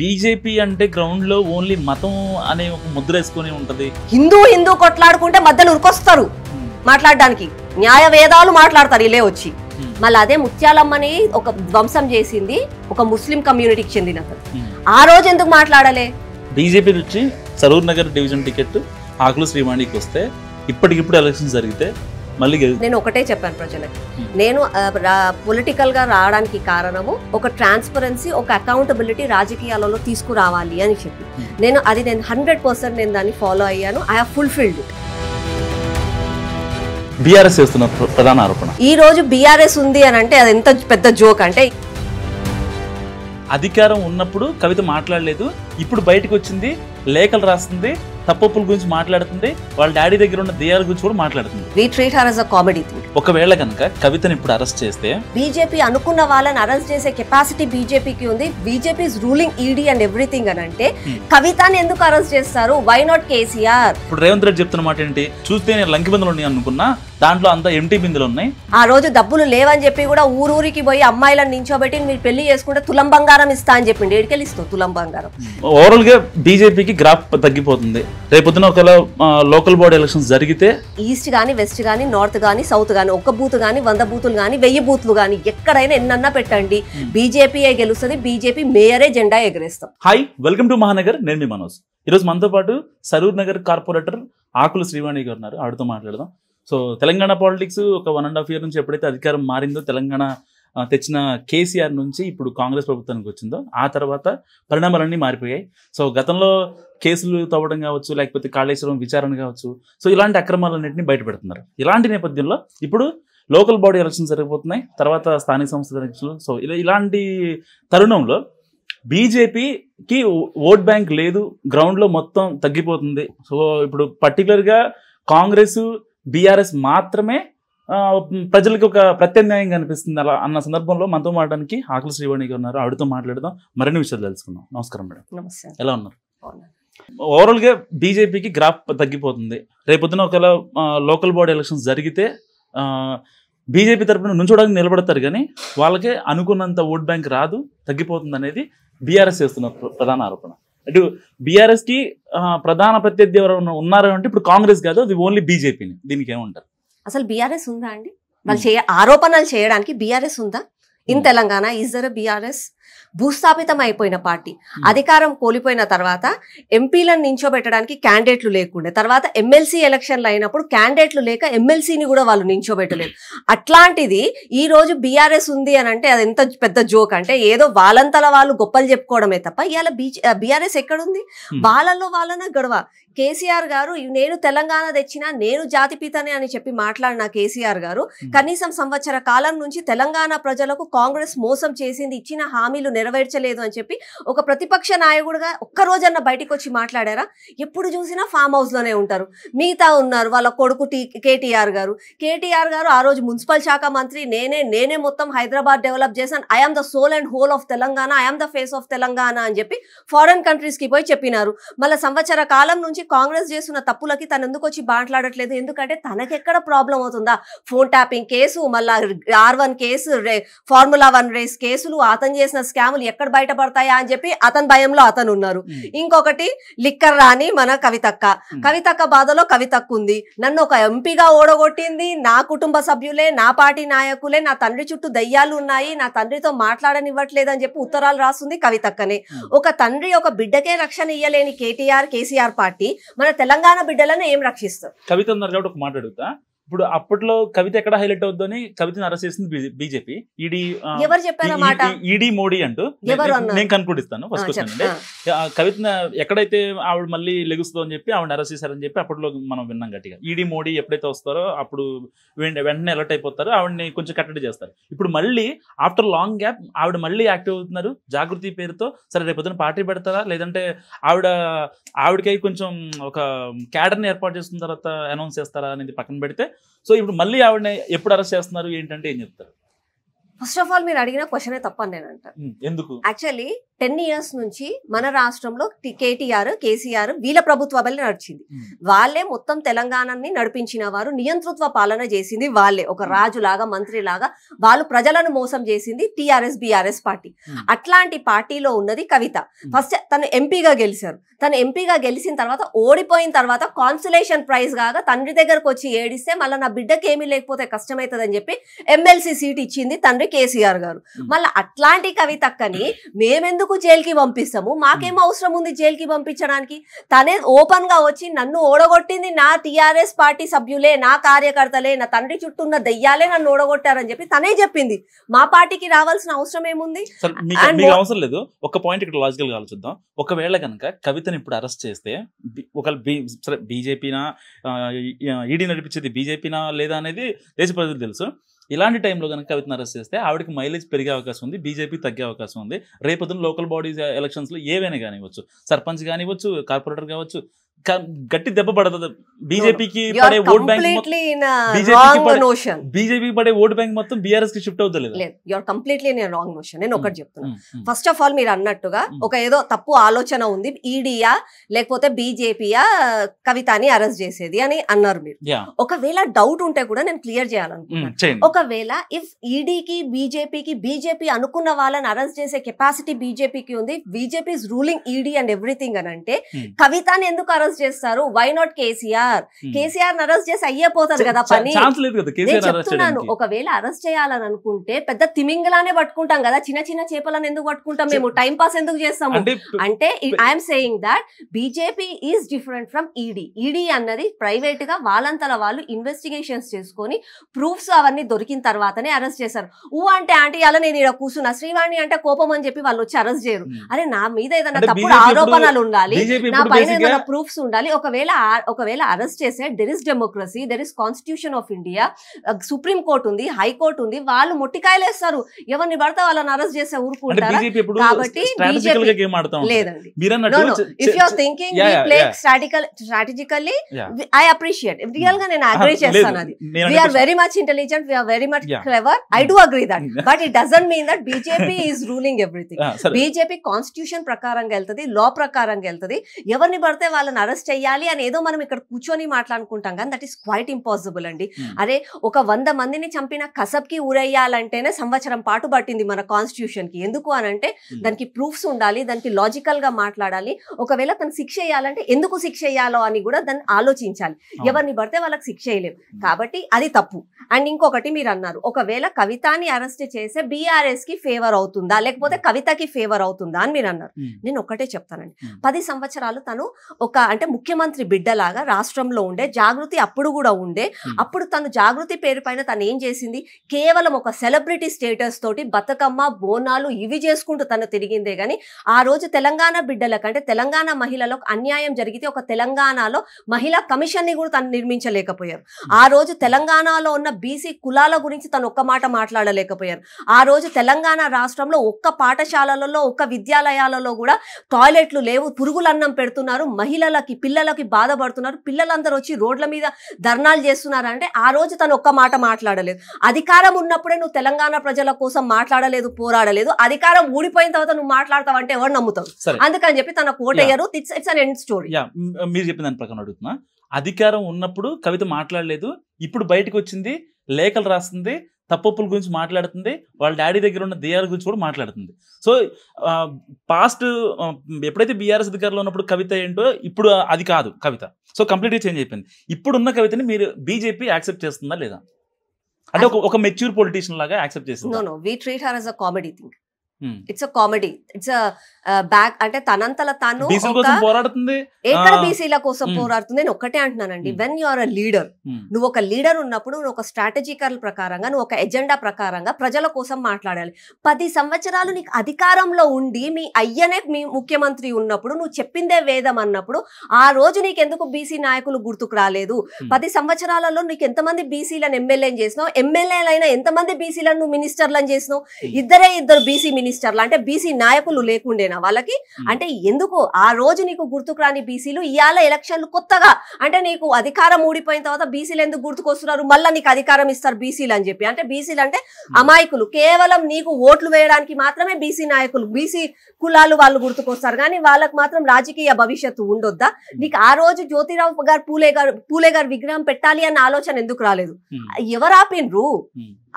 BJP అంటే ground లో only మతం అనే ఒక ముద్ర వేసుకొని ఉంటది. హిందూ కొట్లాడుకుంటే మధ్యలో ఉరికొస్తారు మాట్లాడడానికి, న్యాయ వేదాలు మాట్లాడతారు ఇలే వచ్చి. మళ్ళీ అదే ముత్యాలమ్మని ఒక ధ్వంసం చేసింది ఒక ముస్లిం కమ్యూనిటీకి చెందిన ఆ రోజు ఎందుకు మాట్లాడలే? బీజేపీ నుంచి సరూర్ నగర్ డివిజన్ టికెట్ ఆకుల శ్రీవాణికి వస్తే ఇప్పటికిప్పుడు ఎలక్షన్స్ జరిగితే మళ్ళీ నేను ఒకటే చెప్పాను ప్రజలకి, నేను పొలిటికల్ గా రావడానికి కారణము ఒక ట్రాన్స్పరెన్సీ, ఒక అకౌంటబిలిటీ రాజకీయాలలో తీసుకురావాలి అని చెప్పి నేను 100% నేను దాన్ని ఫాలో అయ్యాను. I have fulfilled it. BRS చేస్తున్న ప్రధాన ఆరోపణ ఈ రోజు బీఆర్ఎస్ ఉంది అని అంటే అది ఎంత పెద్ద జోక్ అంటే, అధికారం ఉన్నప్పుడు కవిత మాట్లాడలేదు, ఇప్పుడు బయటకు వచ్చింది, లేఖలు రాస్తుంది, తప్పుల గురించి మాట్లాడుతుంది, వాళ్ళ డాడీ దగ్గర ఉన్న దెయ్యాల గురించి కూడా మాట్లాడుతుంది. we treat her as a comedy thing. ఒకవేళ కనుక కవితను ఇప్పుడు అరెస్ట్ చేస్తే బీజేపీ అనుకున్న వాళ్ళని అరెస్ట్ చేసే కెపాసిటీ బీజేపీకి ఉంది. BJP is ruling ED and everything అని అంటే కవితని ఎందుకు అరెస్ట్ చేస్తారు? Why not KCR? ఇప్పుడు రేవంత్ రెడ్డి చెప్తున్న మాట ఏంటి? చూస్తే నేను లంకి బిందులు ఉన్నాయి అనుకున్నా, దాంట్లో అంతా ఎంటీ బిందులు ఉన్నాయి. ఆ రోజు డబ్బులు లేవని చెప్పి కూడా ఊరూరికి పోయి అమ్మాయిలను నించోబెట్టి మీరు పెళ్లి చేసుకుంటే తులం బంగారం ఇస్తా అని చెప్పిండి. ఏడికెళ్ళి ఇస్తావు తులం బంగారం? ఓవరాల్ గా బీజేపీకి గ్రాఫ్ తగ్గిపోతుంది. రేపొద్దున ఒకవేళ లోకల్ బాడీ ఎలక్షన్స్ జరిగితే ఈస్ట్ గానీ, వెస్ట్ గానీ, నార్త్ గానీ, సౌత్ గానీ, ఒక్క బూత్ గానీ, 100 బూతులు గానీ, 1000 బూత్లు గానీ, ఎక్కడైనా ఎన్నన్నా పెట్టండి, బీజేపీయే గెలుస్తుంది. బీజేపీ మేయరే జెండా ఎగరేస్తాం. Hi, welcome to Mahanagar. నేను మీ మనోజ్. ఈరోజు మనతో పాటు సరూర్ నగర్ కార్పొరేటర్ ఆకుల శ్రీవాణి గారు ఉన్నారు. ఆవిడతో మాట్లాడదాం. సో తెలంగాణ పాలిటిక్స్ ఒక 1.5 year నుంచి ఎప్పుడైతే అధికారం మారిందో, తెలంగాణ తెచ్చిన కేసీఆర్ నుంచి ఇప్పుడు కాంగ్రెస్ ప్రభుత్వానికి వచ్చిందో, ఆ తర్వాత పరిణామాలన్నీ మారిపోయాయి. సో గతంలో కేసులు తవ్వడం కావచ్చు, లేకపోతే కాళేశ్వరం విచారణ కావచ్చు, సో ఇలాంటి అక్రమాలన్నింటినీ బయటపెడుతున్నారు. ఇలాంటి నేపథ్యంలో ఇప్పుడు లోకల్ బాడీ ఎలక్షన్స్ జరగబోతున్నాయి, తర్వాత స్థానిక సంస్థల ఎలక్షన్లు. సో ఇలాంటి తరుణంలో బీజేపీకి ఓట్ బ్యాంక్ లేదు, గ్రౌండ్లో మొత్తం తగ్గిపోతుంది. సో ఇప్పుడు పర్టికులర్గా కాంగ్రెస్, బీఆర్ఎస్ మాత్రమే ప్రజలకు ఒక ప్రత్యామ్నాయంగా అనిపిస్తుంది. అలా అన్న సందర్భంలో మనతో మాట్లాడడానికి ఆకుల శ్రీవాణి గారు ఉన్నారు. ఆవిడతో మాట్లాడదాం, మరిన్ని విషయాలు తెలుసుకుందాం. నమస్కారం మేడం. నమస్తే. ఎలా ఉన్నారు? ఓవరాల్ గా బీజేపీకి గ్రాఫ్ తగ్గిపోతుంది. రేపొద్దున ఒకవేళ లోకల్ బాడీ ఎలక్షన్స్ జరిగితే బీజేపీ తరఫున నుంచోడానికి నిలబడతారు, కానీ వాళ్ళకే అనుకున్నంత ఓట్ బ్యాంక్ రాదు, తగ్గిపోతుంది అనేది బీఆర్ఎస్ చేస్తున్న ప్రధాన ఆరోపణ. అటు బీఆర్ఎస్ కి ప్రధాన ప్రత్యర్థి ఎవరు ఉన్నారు అంటే ఇప్పుడు కాంగ్రెస్ కాదు, అది ఓన్లీ బీజేపీని. దీనికి ఏమంటారు? అసలు బీఆర్ఎస్ ఉందా అండి? వాళ్ళు ఆరోపణలు చేయడానికి బీఆర్ఎస్ ఉందా? In Telangana is there BRS? భూస్థాపితం అయిపోయిన పార్టీ, అధికారం కోల్పోయిన తర్వాత ఎంపీలను నించోబెట్టడానికి క్యాండిడేట్లు లేకుండే, తర్వాత ఎమ్మెల్సీ ఎలక్షన్లు అయినప్పుడు క్యాండిడేట్లు లేక ఎమ్మెల్సీని కూడా వాళ్ళు నించోబెట్టలేదు. అట్లాంటిది ఈ రోజు బీఆర్ఎస్ ఉంది అని అంటే అది ఎంత పెద్ద జోక్ అంటే, ఏదో వాళ్ళంతల వాళ్ళు గొప్పలు చెప్పుకోవడమే తప్ప ఇవాళ బీఆర్ఎస్ ఎక్కడుంది? వాళ్ళలో వాళ్ళన గొడవ. కేసీఆర్ గారు నేను తెలంగాణ తెచ్చినా, నేను జాతిపితనే అని చెప్పి మాట్లాడిన కేసీఆర్ గారు కనీసం సంవత్సర కాలం నుంచి తెలంగాణ ప్రజలకు కాంగ్రెస్ మోసం చేసింది, ఇచ్చిన హామీలు నెరవేర్చలేదు అని చెప్పి ఒక ప్రతిపక్ష నాయకుడిగా ఒక్కరోజన్నా బయటికి వచ్చి మాట్లాడారా? ఎప్పుడు చూసినా ఫామ్ హౌస్ లోనే ఉంటారు. మిగతా ఉన్నారు వాళ్ళ కొడుకు కేటీఆర్ గారు. కేటీఆర్ గారు ఆ రోజు మున్సిపల్ శాఖ మంత్రి, నేనే మొత్తం హైదరాబాద్ డెవలప్ చేశాను, I'm the soul and whole of Telangana, I'm the face of Telangana అని చెప్పి ఫారెన్ కంట్రీస్ కి పోయి చెప్పినారు. మళ్ళీ సంవత్సర కాలం నుంచి కాంగ్రెస్ చేస్తున్న తప్పులకి తను ఎందుకు వచ్చి మాట్లాడట్లేదు? ఎందుకంటే తనకెక్కడ ప్రాబ్లం అవుతుందా? ఫోన్ ట్యాపింగ్ కేసు, మళ్ళా R1 కేసు, ఫార్ములా 1 రేస్ కేసులు, అతను చేసిన స్కాములు ఎక్కడ బయటపడతాయా అని చెప్పి అతని భయంలో అతను ఉన్నారు. ఇంకొకటి లిక్కర్ రాని మన కవితక్క బాధలో కవితక్క ఉంది. నన్ను ఒక ఎంపీగా ఓడగొట్టింది నా కుటుంబ సభ్యులే, నా పార్టీ నాయకులే, నా తండ్రి చుట్టూ దయ్యాలు ఉన్నాయి, నా తండ్రితో మాట్లాడనివ్వట్లేదు అని చెప్పి ఉత్తరాలు రాస్తుంది కవితక్కనే. ఒక తండ్రి ఒక బిడ్డకే రక్షణ ఇయ్యలేని కేసీఆర్ పార్టీ మన తెలంగాణ బిడ్డలను ఏం రక్షిస్తారు? కవిత ఉన్నారు కాబట్టి ఒక మాట అడుగుతా. ఇప్పుడు అప్పట్లో కవిత ఎక్కడ హైలైట్ అవుతుందని కవితను అరెస్ట్ చేసింది బీజేపీ. ఎవరు చెప్పారు మాట? ఈడీ మోడీ అంటూ నేను కన్క్లూడ్ ఇస్తాను. ఫస్ట్ క్వశ్చన్ అంటే, కవిత ఎక్కడైతే ఆవిడ మళ్ళీ లెగుస్తుందో అని చెప్పి ఆవిడ అరెస్ట్ చేశారని చెప్పి అప్పట్లో మనం విన్నాం గట్టిగా. ఈడీ మోడీ ఎప్పుడైతే వస్తారో అప్పుడు వెంటనే అలర్ట్ అయిపోతారో, ఆవిడని కొంచెం కట్టడి చేస్తారు. ఇప్పుడు మళ్ళీ ఆఫ్టర్ లాంగ్ గ్యాప్ ఆవిడ మళ్ళీ యాక్టివ్ అవుతున్నారు జాగృతి పేరుతో. సరే రేపొద్దున పార్టీ పెడతారా, లేదంటే ఆవిడకై కొంచెం ఒక క్యాడర్ని ఏర్పాటు చేసుకున్న తర్వాత అనౌన్స్ చేస్తారా అనేది పక్కన పెడితే, సో ఇప్పుడు మళ్ళీ ఆవిడని ఎప్పుడు అరెస్ట్ చేస్తున్నారు ఏంటంటే ఏం చెప్తారు? ఫస్ట్ ఆఫ్ ఆల్ మీరు అడిగిన క్వశ్చనే తప్పని నేను అంటాను. ఎందుకు? యాక్చువల్లీ 10 years నుంచి మన రాష్ట్రంలో కేటీఆర్, కేసీఆర్ వీళ్ళ ప్రభుత్వ బలి నడిచింది. వాళ్ళే మొత్తం తెలంగాణని నడిపించిన వారు, నియంతృత్వ పాలన చేసింది వాళ్ళే. ఒక రాజులాగా, మంత్రిలాగా వాళ్ళు ప్రజలను మోసం చేసింది టీఆర్ఎస్, బీఆర్ఎస్ పార్టీ. అట్లాంటి పార్టీలో ఉన్నది కవిత. ఫస్ట్ తను ఎంపీగా గెలిచారు. తను ఎంపీగా గెలిచిన తర్వాత ఓడిపోయిన తర్వాత కాన్సులేషన్ ప్రైజ్ కాగా తండ్రి దగ్గరకు వచ్చి ఏడిస్తే మళ్ళీ నా బిడ్డకి ఏమీ లేకపోతే కష్టమవుతుందని చెప్పి ఎమ్మెల్సీ సీట్ ఇచ్చింది తండ్రి కేసీఆర్ గారు. మళ్ళీ అట్లాంటి కవితక్కని మేమెందుకు జైలుకి పంపిస్తాము? మాకేమో అవసరం ఉంది జైలుకి పంపించడానికి? తనే ఓపెన్ గా వచ్చి నన్ను ఓడగొట్టింది నా టీఆర్ఎస్ పార్టీ సభ్యులే, నా కార్యకర్తలే, నా తండ్రి చుట్టూ ఉన్న దయ్యాలే నన్ను ఓడగొట్టారని చెప్పి తనే చెప్పింది. మా పార్టీకి రావాల్సిన అవసరం ఏముంది? అవసరం లేదు. ఒక పాయింట్ ఇక్కడ లాజికల్ గా ఆలోచిద్దాం. ఒకవేళ కనుక కవితని ఇప్పుడు అరెస్ట్ చేస్తే ఒక బీజేపీనా, ఈడీ నడిపించేది బీజేపీనా లేదా అనేది దేశ ప్రజలకు తెలుసు. ఇలాంటి టైంలో కనుక కవితను అరెస్ట్ చేస్తే ఆవిడకి మైలేజ్ పెరిగే అవకాశం ఉంది, బీజేపీ తగ్గే అవకాశం ఉంది. రేపొద్దున లోకల్ బాడీస్ ఎలక్షన్స్లో ఏవైనా కానివ్వచ్చు, సర్పంచ్ కానివ్వచ్చు, కార్పొరేటర్ కావచ్చు, గట్టి దెబ్బ పడుతుంది. బీజేపీకి పడే ఓట్ బ్యాంక్ బీజేపీకి పడే ఓట్ బ్యాంక్ మొత్తం బీఆర్ఎస్ కి షిఫ్ట్ అవుతుంది. యూఆర్ కంప్లీట్లీ నేను రాంగ్ నోషన్. నేను ఒకటి చెప్తున్నాను. ఫస్ట్ ఆఫ్ ఆల్ మీరు అన్నట్టుగా ఒక ఏదో తప్పు ఆలోచన ఉంది, ఈడీయా లేకపోతే బీజేపీయా కవితని అరెస్ట్ చేసేది అని అన్నారు మీరు. ఒకవేళ డౌట్ ఉంటే కూడా నేను క్లియర్ చేయాలనుకుంటున్నాను. ఒకవేళ ఇఫ్ ఈడీకి బీజేపీకి, బీజేపీ అనుకున్న వాళ్ళని అరెస్ట్ చేసే కెపాసిటీ బీజేపీకి ఉంది, BJP is ruling ED and everything అని అంటే కవితని ఎందుకు అరెస్ట్ చేస్తారు? Why not KCR? KCR arrest చేసి అయ్యేపోతుంది కదా పని. నేను చెప్తున్నాను, ఒకవేళ అరెస్ట్ చేయాలని అనుకుంటే పెద్ద తిమింగలానే పట్టుకుంటాం కదా, చిన్న చిన్న చేపలను ఎందుకు పట్టుకుంటాం? మేము టైం పాస్ ఎందుకు చేస్తాము? అంటే I'm saying that BJP is different from ED. ED అన్నది ప్రైవేట్ గా వాళ్ళంతల వాళ్ళు ఇన్వెస్టిగేషన్స్ చేసుకొని ప్రూఫ్స్ అవన్నీ దొరికిన తర్వాతనే అరెస్ట్ చేశారు. అంటే ఆంటీ అలా నేను ఇక్కడ కూర్చున్నా, శ్రీవాణి అంటే కోపం అని చెప్పి వాళ్ళు వచ్చి అరెస్ట్ చేయరు. అరే నా మీద ఏదైనా తప్పుడు ఆరోపణలు ఉండాలి, నా పైన ఏదైనా ప్రూఫ్స్ ఉండాలి. ఒకవేళ అరెస్ట్ చేసే there is democracy, there is constitution of India, supreme court ఉంది, హైకోర్టు ఉంది. వాళ్ళు మొట్టికాయలు వేస్తారు, ఎవరిని పడితే వాళ్ళని అరెస్ట్ చేసే ఊరుకుంటారు. కాబట్టి లేదండి. If you are thinking we play strategically, I appreciate. Real గా నేను అగ్రీ చేస్తాను. అది we are very much intelligent, we are very much clever. I do agree that. But it doesn't mean that BJP is ruling everything. BJP constitution ప్రకారంగా వెళ్తుంది, లా ప్రకారంగా వెళ్తుంది. ఎవరిని పడితే వాళ్ళని అరెస్ట్ చేయాలి అని ఏదో మనం ఇక్కడ కూర్చొని మాట్లాడుకుంటాం కానీ దట్ ఈస్ క్వైట్ ఇంపాసిబుల్ అండి. అరే ఒక 100 మందిని చంపిన కసబ్కి ఊరేయాలంటేనే సంవత్సరం పాటు పట్టింది మన కాన్స్టిట్యూషన్ కి. ఎందుకు అని అంటే దానికి ప్రూఫ్స్ ఉండాలి, దానికి లాజికల్ గా మాట్లాడాలి. ఒకవేళ తను శిక్ష వేయాలంటే ఎందుకు శిక్ష వేయాలో అని కూడా దాన్ని ఆలోచించాలి. ఎవరిని పడితే వాళ్ళకి శిక్ష వేయలేము కాబట్టి అది తప్పు. అండ్ ఇంకొకటి మీరు అన్నారు, ఒకవేళ కవితని అరెస్ట్ చేసే బీఆర్ఎస్ కి ఫేవర్ అవుతుందా లేకపోతే కవితకి ఫేవర్ అవుతుందా అని మీరు అన్నారు. నేను ఒకటే చెప్తానండి, 10 సంవత్సరాలు తను ఒక అంటే ముఖ్యమంత్రి బిడ్డలాగా రాష్ట్రంలో ఉండే, జాగృతి అప్పుడు కూడా ఉండే. అప్పుడు తను జాగృతి పేరు పైన తను ఏం చేసింది? కేవలం ఒక సెలబ్రిటీ స్టేటస్ తోటి బతుకమ్మ, బోనాలు ఇవి చేసుకుంటూ తను తిరిగిందే గాని ఆ రోజు తెలంగాణ బిడ్డలకు అంటే తెలంగాణ మహిళలకు అన్యాయం జరిగితే ఒక తెలంగాణలో మహిళా కమిషన్ ని కూడా తను నిర్మించలేకపోయారు. ఆ రోజు తెలంగాణలో ఉన్న బీసీ కులాల గురించి తను ఒక్క మాట మాట్లాడలేకపోయారు. ఆ రోజు తెలంగాణ రాష్ట్రంలో ఒక్క పాఠశాలలలో, ఒక్క విద్యాలయాలలో కూడా టాయిలెట్లు లేవు, పురుగులన్నం పెడుతున్నారు, మహిళలకి పిల్లలకి బాధపడుతున్నారు, పిల్లలందరూ వచ్చి రోడ్ల మీద ధర్నాలు చేస్తున్నారు. అంటే ఆ రోజు తను ఒక్క మాట మాట్లాడలేదు. అధికారం ఉన్నప్పుడే నువ్వు తెలంగాణ ప్రజల కోసం మాట్లాడలేదు, పోరాడలేదు. అధికారం ఊడిపోయిన తర్వాత నువ్వు మాట్లాడతావంటే ఎవరు నమ్ముతావు? అందుకని చెప్పి తన కోటయ్యారు. It's an end story. మీరు చెప్పిన దాని ప్రకారం అడుగుతున్నా, అధికారం ఉన్నప్పుడు కవిత మాట్లాడలేదు, ఇప్పుడు బయటకు వచ్చింది, లేఖలు రాస్తుంది, తప్పుల గురించి మాట్లాడుతుంది, వాళ్ళ డాడీ దగ్గర ఉన్న దెయ్యాల గురించి కూడా మాట్లాడుతుంది. సో పాస్ట్ ఎప్పుడైతే బీఆర్ఎస్ అధికారంలో ఉన్నప్పుడు కవిత ఏంటో ఇప్పుడు అది కాదు కవిత. సో కంప్లీట్గా చేంజ్ అయిపోయింది. ఇప్పుడున్న కవితని మీరు బీజేపీ యాక్సెప్ట్ చేస్తుందా లేదా? అంటే ఒక మెచ్యూర్ పొలిటీషియన్ లాగా యాక్సెప్ట్ చేస్తుంది. No we treat her as a comedy thing. It's a comedy, it's a back. అంటే తనంతల తాను పోరాడుతుంది, ఎక్కడ బీసీల కోసం పోరాడుతుంది. నేను ఒక్కటే అంటున్నానండి, when you are a leader, నువ్వు ఒక లీడర్ ఉన్నప్పుడు నువ్వు ఒక స్ట్రాటజికల్ ప్రకారంగా, నువ్వు ఒక ఎజెండా ప్రకారంగా ప్రజల కోసం మాట్లాడాలి. 10 సంవత్సరాలు నీకు అధికారంలో ఉండి మీ అయ్యనే మీ ముఖ్యమంత్రి ఉన్నప్పుడు నువ్వు చెప్పిందే వేదం అన్నప్పుడు ఆ రోజు నీకెందుకు బీసీ నాయకులు గుర్తుకు రాలేదు? 10 సంవత్సరాలలో నీకు ఎంతమంది బీసీలను ఎమ్మెల్యేని చేసినావు? ఎమ్మెల్యేలైనా ఎంతమంది బీసీలను నువ్వు మినిస్టర్లను చేసినావు? ఇద్దరు బీసీ మినిస్టర్ మినిస్టర్లు అంటే బీసీ నాయకులు లేకుండేనా వాళ్ళకి? అంటే ఎందుకు ఆ రోజు నీకు గుర్తుకు రాని బీసీలు ఇవాళ ఎలక్షన్లు కొత్తగా అంటే నీకు అధికారం ఊడిపోయిన తర్వాత బీసీలు ఎందుకు గుర్తుకొస్తున్నారు, మళ్ళీ నీకు అధికారం ఇస్తారు బీసీలు అని చెప్పి. అంటే బీసీలు అంటే అమాయకులు, కేవలం నీకు ఓట్లు వేయడానికి మాత్రమే బీసీ నాయకులు బీసీ కులాలు వాళ్ళు గుర్తుకొస్తారు, కానీ వాళ్ళకి మాత్రం రాజకీయ భవిష్యత్తు ఉండొద్దా? నీకు ఆ రోజు జ్యోతిరావు గారు పూలే గారు విగ్రహం పెట్టాలి అన్న ఆలోచన ఎందుకు రాలేదు? ఎవరు ఆపిన్రు?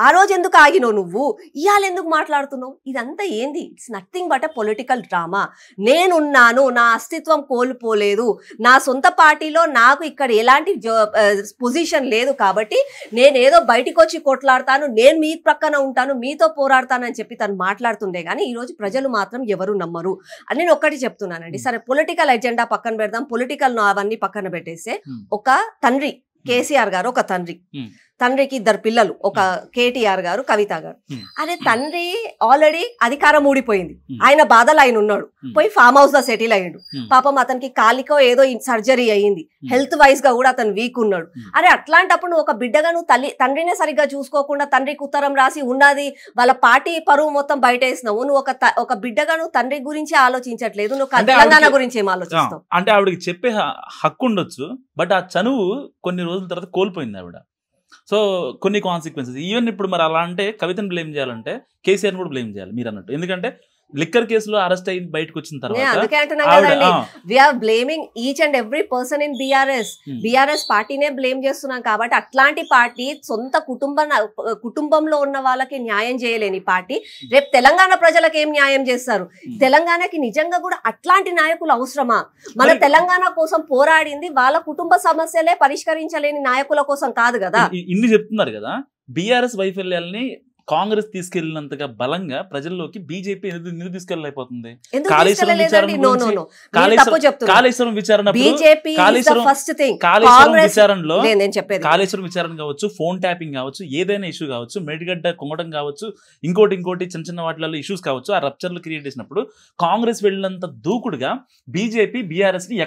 ఆ రోజు ఎందుకు ఆగినావు నువ్వు? ఇవాళ ఎందుకు మాట్లాడుతున్నావు? ఇదంతా ఏంది? It's nothing but a political drama. నేనున్నాను, నా అస్తిత్వం కోల్పోలేదు, నా సొంత పార్టీలో నాకు ఇక్కడ ఎలాంటి పొజిషన్ లేదు కాబట్టి నేనేదో బయటికి వచ్చి కొట్లాడతాను, నేను మీ ప్రక్కన ఉంటాను, మీతో పోరాడతానని చెప్పి తను మాట్లాడుతుండే. కానీ ఈ రోజు ప్రజలు మాత్రం ఎవరు నమ్మరు అని నేను ఒక్కటి చెప్తున్నానండి. సరే పొలిటికల్ ఎజెండా పక్కన పెడదాం, పొలిటికల్ అవన్నీ పక్కన పెట్టేస్తే ఒక తండ్రి కేసీఆర్ గారు, ఒక తండ్రికి 2 పిల్లలు, ఒక కేటీఆర్ గారు, కవిత గారు. అరే తండ్రి ఆల్రెడీ అధికారం ఊడిపోయింది, ఆయన బాధలు ఆయన ఉన్నాడు, పోయి ఫామ్ హౌస్ లో సెటిల్ అయ్యిండు. పాపం అతనికి కాలికో ఏదో సర్జరీ అయ్యింది, హెల్త్ వైజ్ గా కూడా అతను వీక్ ఉన్నాడు. అరే అట్లాంటప్పుడు నువ్వు ఒక బిడ్డగా నువ్వు తండ్రినే సరిగ్గా చూసుకోకుండా తండ్రికి ఉత్తరం రాసి ఉన్నది వాళ్ళ పార్టీ పరువు మొత్తం బయట వేసినావు. నువ్వు ఒక బిడ్డగా నువ్వు తండ్రి గురించి ఆలోచించట్లేదు, నువ్వు తెలంగాణ గురించి ఏం ఆలోచిస్తావు? అంటే ఆవిడకి చెప్పే హక్కు ఉండొచ్చు, బట్ ఆ చనువు కొన్ని రోజుల తర్వాత కోల్పోయింది ఆవిడ. సో కొన్ని కాన్సిక్వెన్సెస్ ఈవెన్ ఇప్పుడు మరి అలా అంటే కవితను బ్లేమ్ చేయాలంటే కేసీఆర్ కూడా బ్లేమ్ చేయాలి మీరు అన్నట్టు. ఎందుకంటే లిక్కర్ కేసులో అరెస్ట్ అయ్యి బయటకు వచ్చిన తర్వాత blaming each and every person in BRS పార్టీనే బ్లేమ్ చేస్తున్నాం. కాబట్టి అట్లాంటి పార్టీ సొంత కుటుంబంలో ఉన్న వాళ్ళకి న్యాయం చేయలేని పార్టీ రేపు తెలంగాణ ప్రజలకు ఏం న్యాయం చేస్తారు? తెలంగాణకి నిజంగా కూడా అట్లాంటి నాయకులు అవసరమా? మన తెలంగాణ కోసం పోరాడింది వాళ్ళ కుటుంబ సమస్యలే పరిష్కరించలేని నాయకుల కోసం కాదు కదా. ఇన్ని చెప్తున్నారు కదా, బీఆర్ఎస్ వైఫల్యాలని కాంగ్రెస్ తీసుకెళ్లినంతగా బలంగా ప్రజల్లోకి బీజేపీ ఎందుకు తీసుకెళ్ళలేకపోతుంది? కాళేశ్వరం విచారణ కావచ్చు, ఫోన్ ట్యాపింగ్ కావచ్చు, ఏదైనా ఇష్యూ కావచ్చు, మేడిగడ్డ కొంగడం కావచ్చు, ఇంకోటి చిన్న చిన్న వాటిలలో ఇష్యూస్ కావచ్చు, ఆ రప్చర్లు క్రియేట్ చేసినప్పుడు కాంగ్రెస్ వెళ్ళినంత దూకుడుగా బీజేపీ బీఆర్ఎస్ ని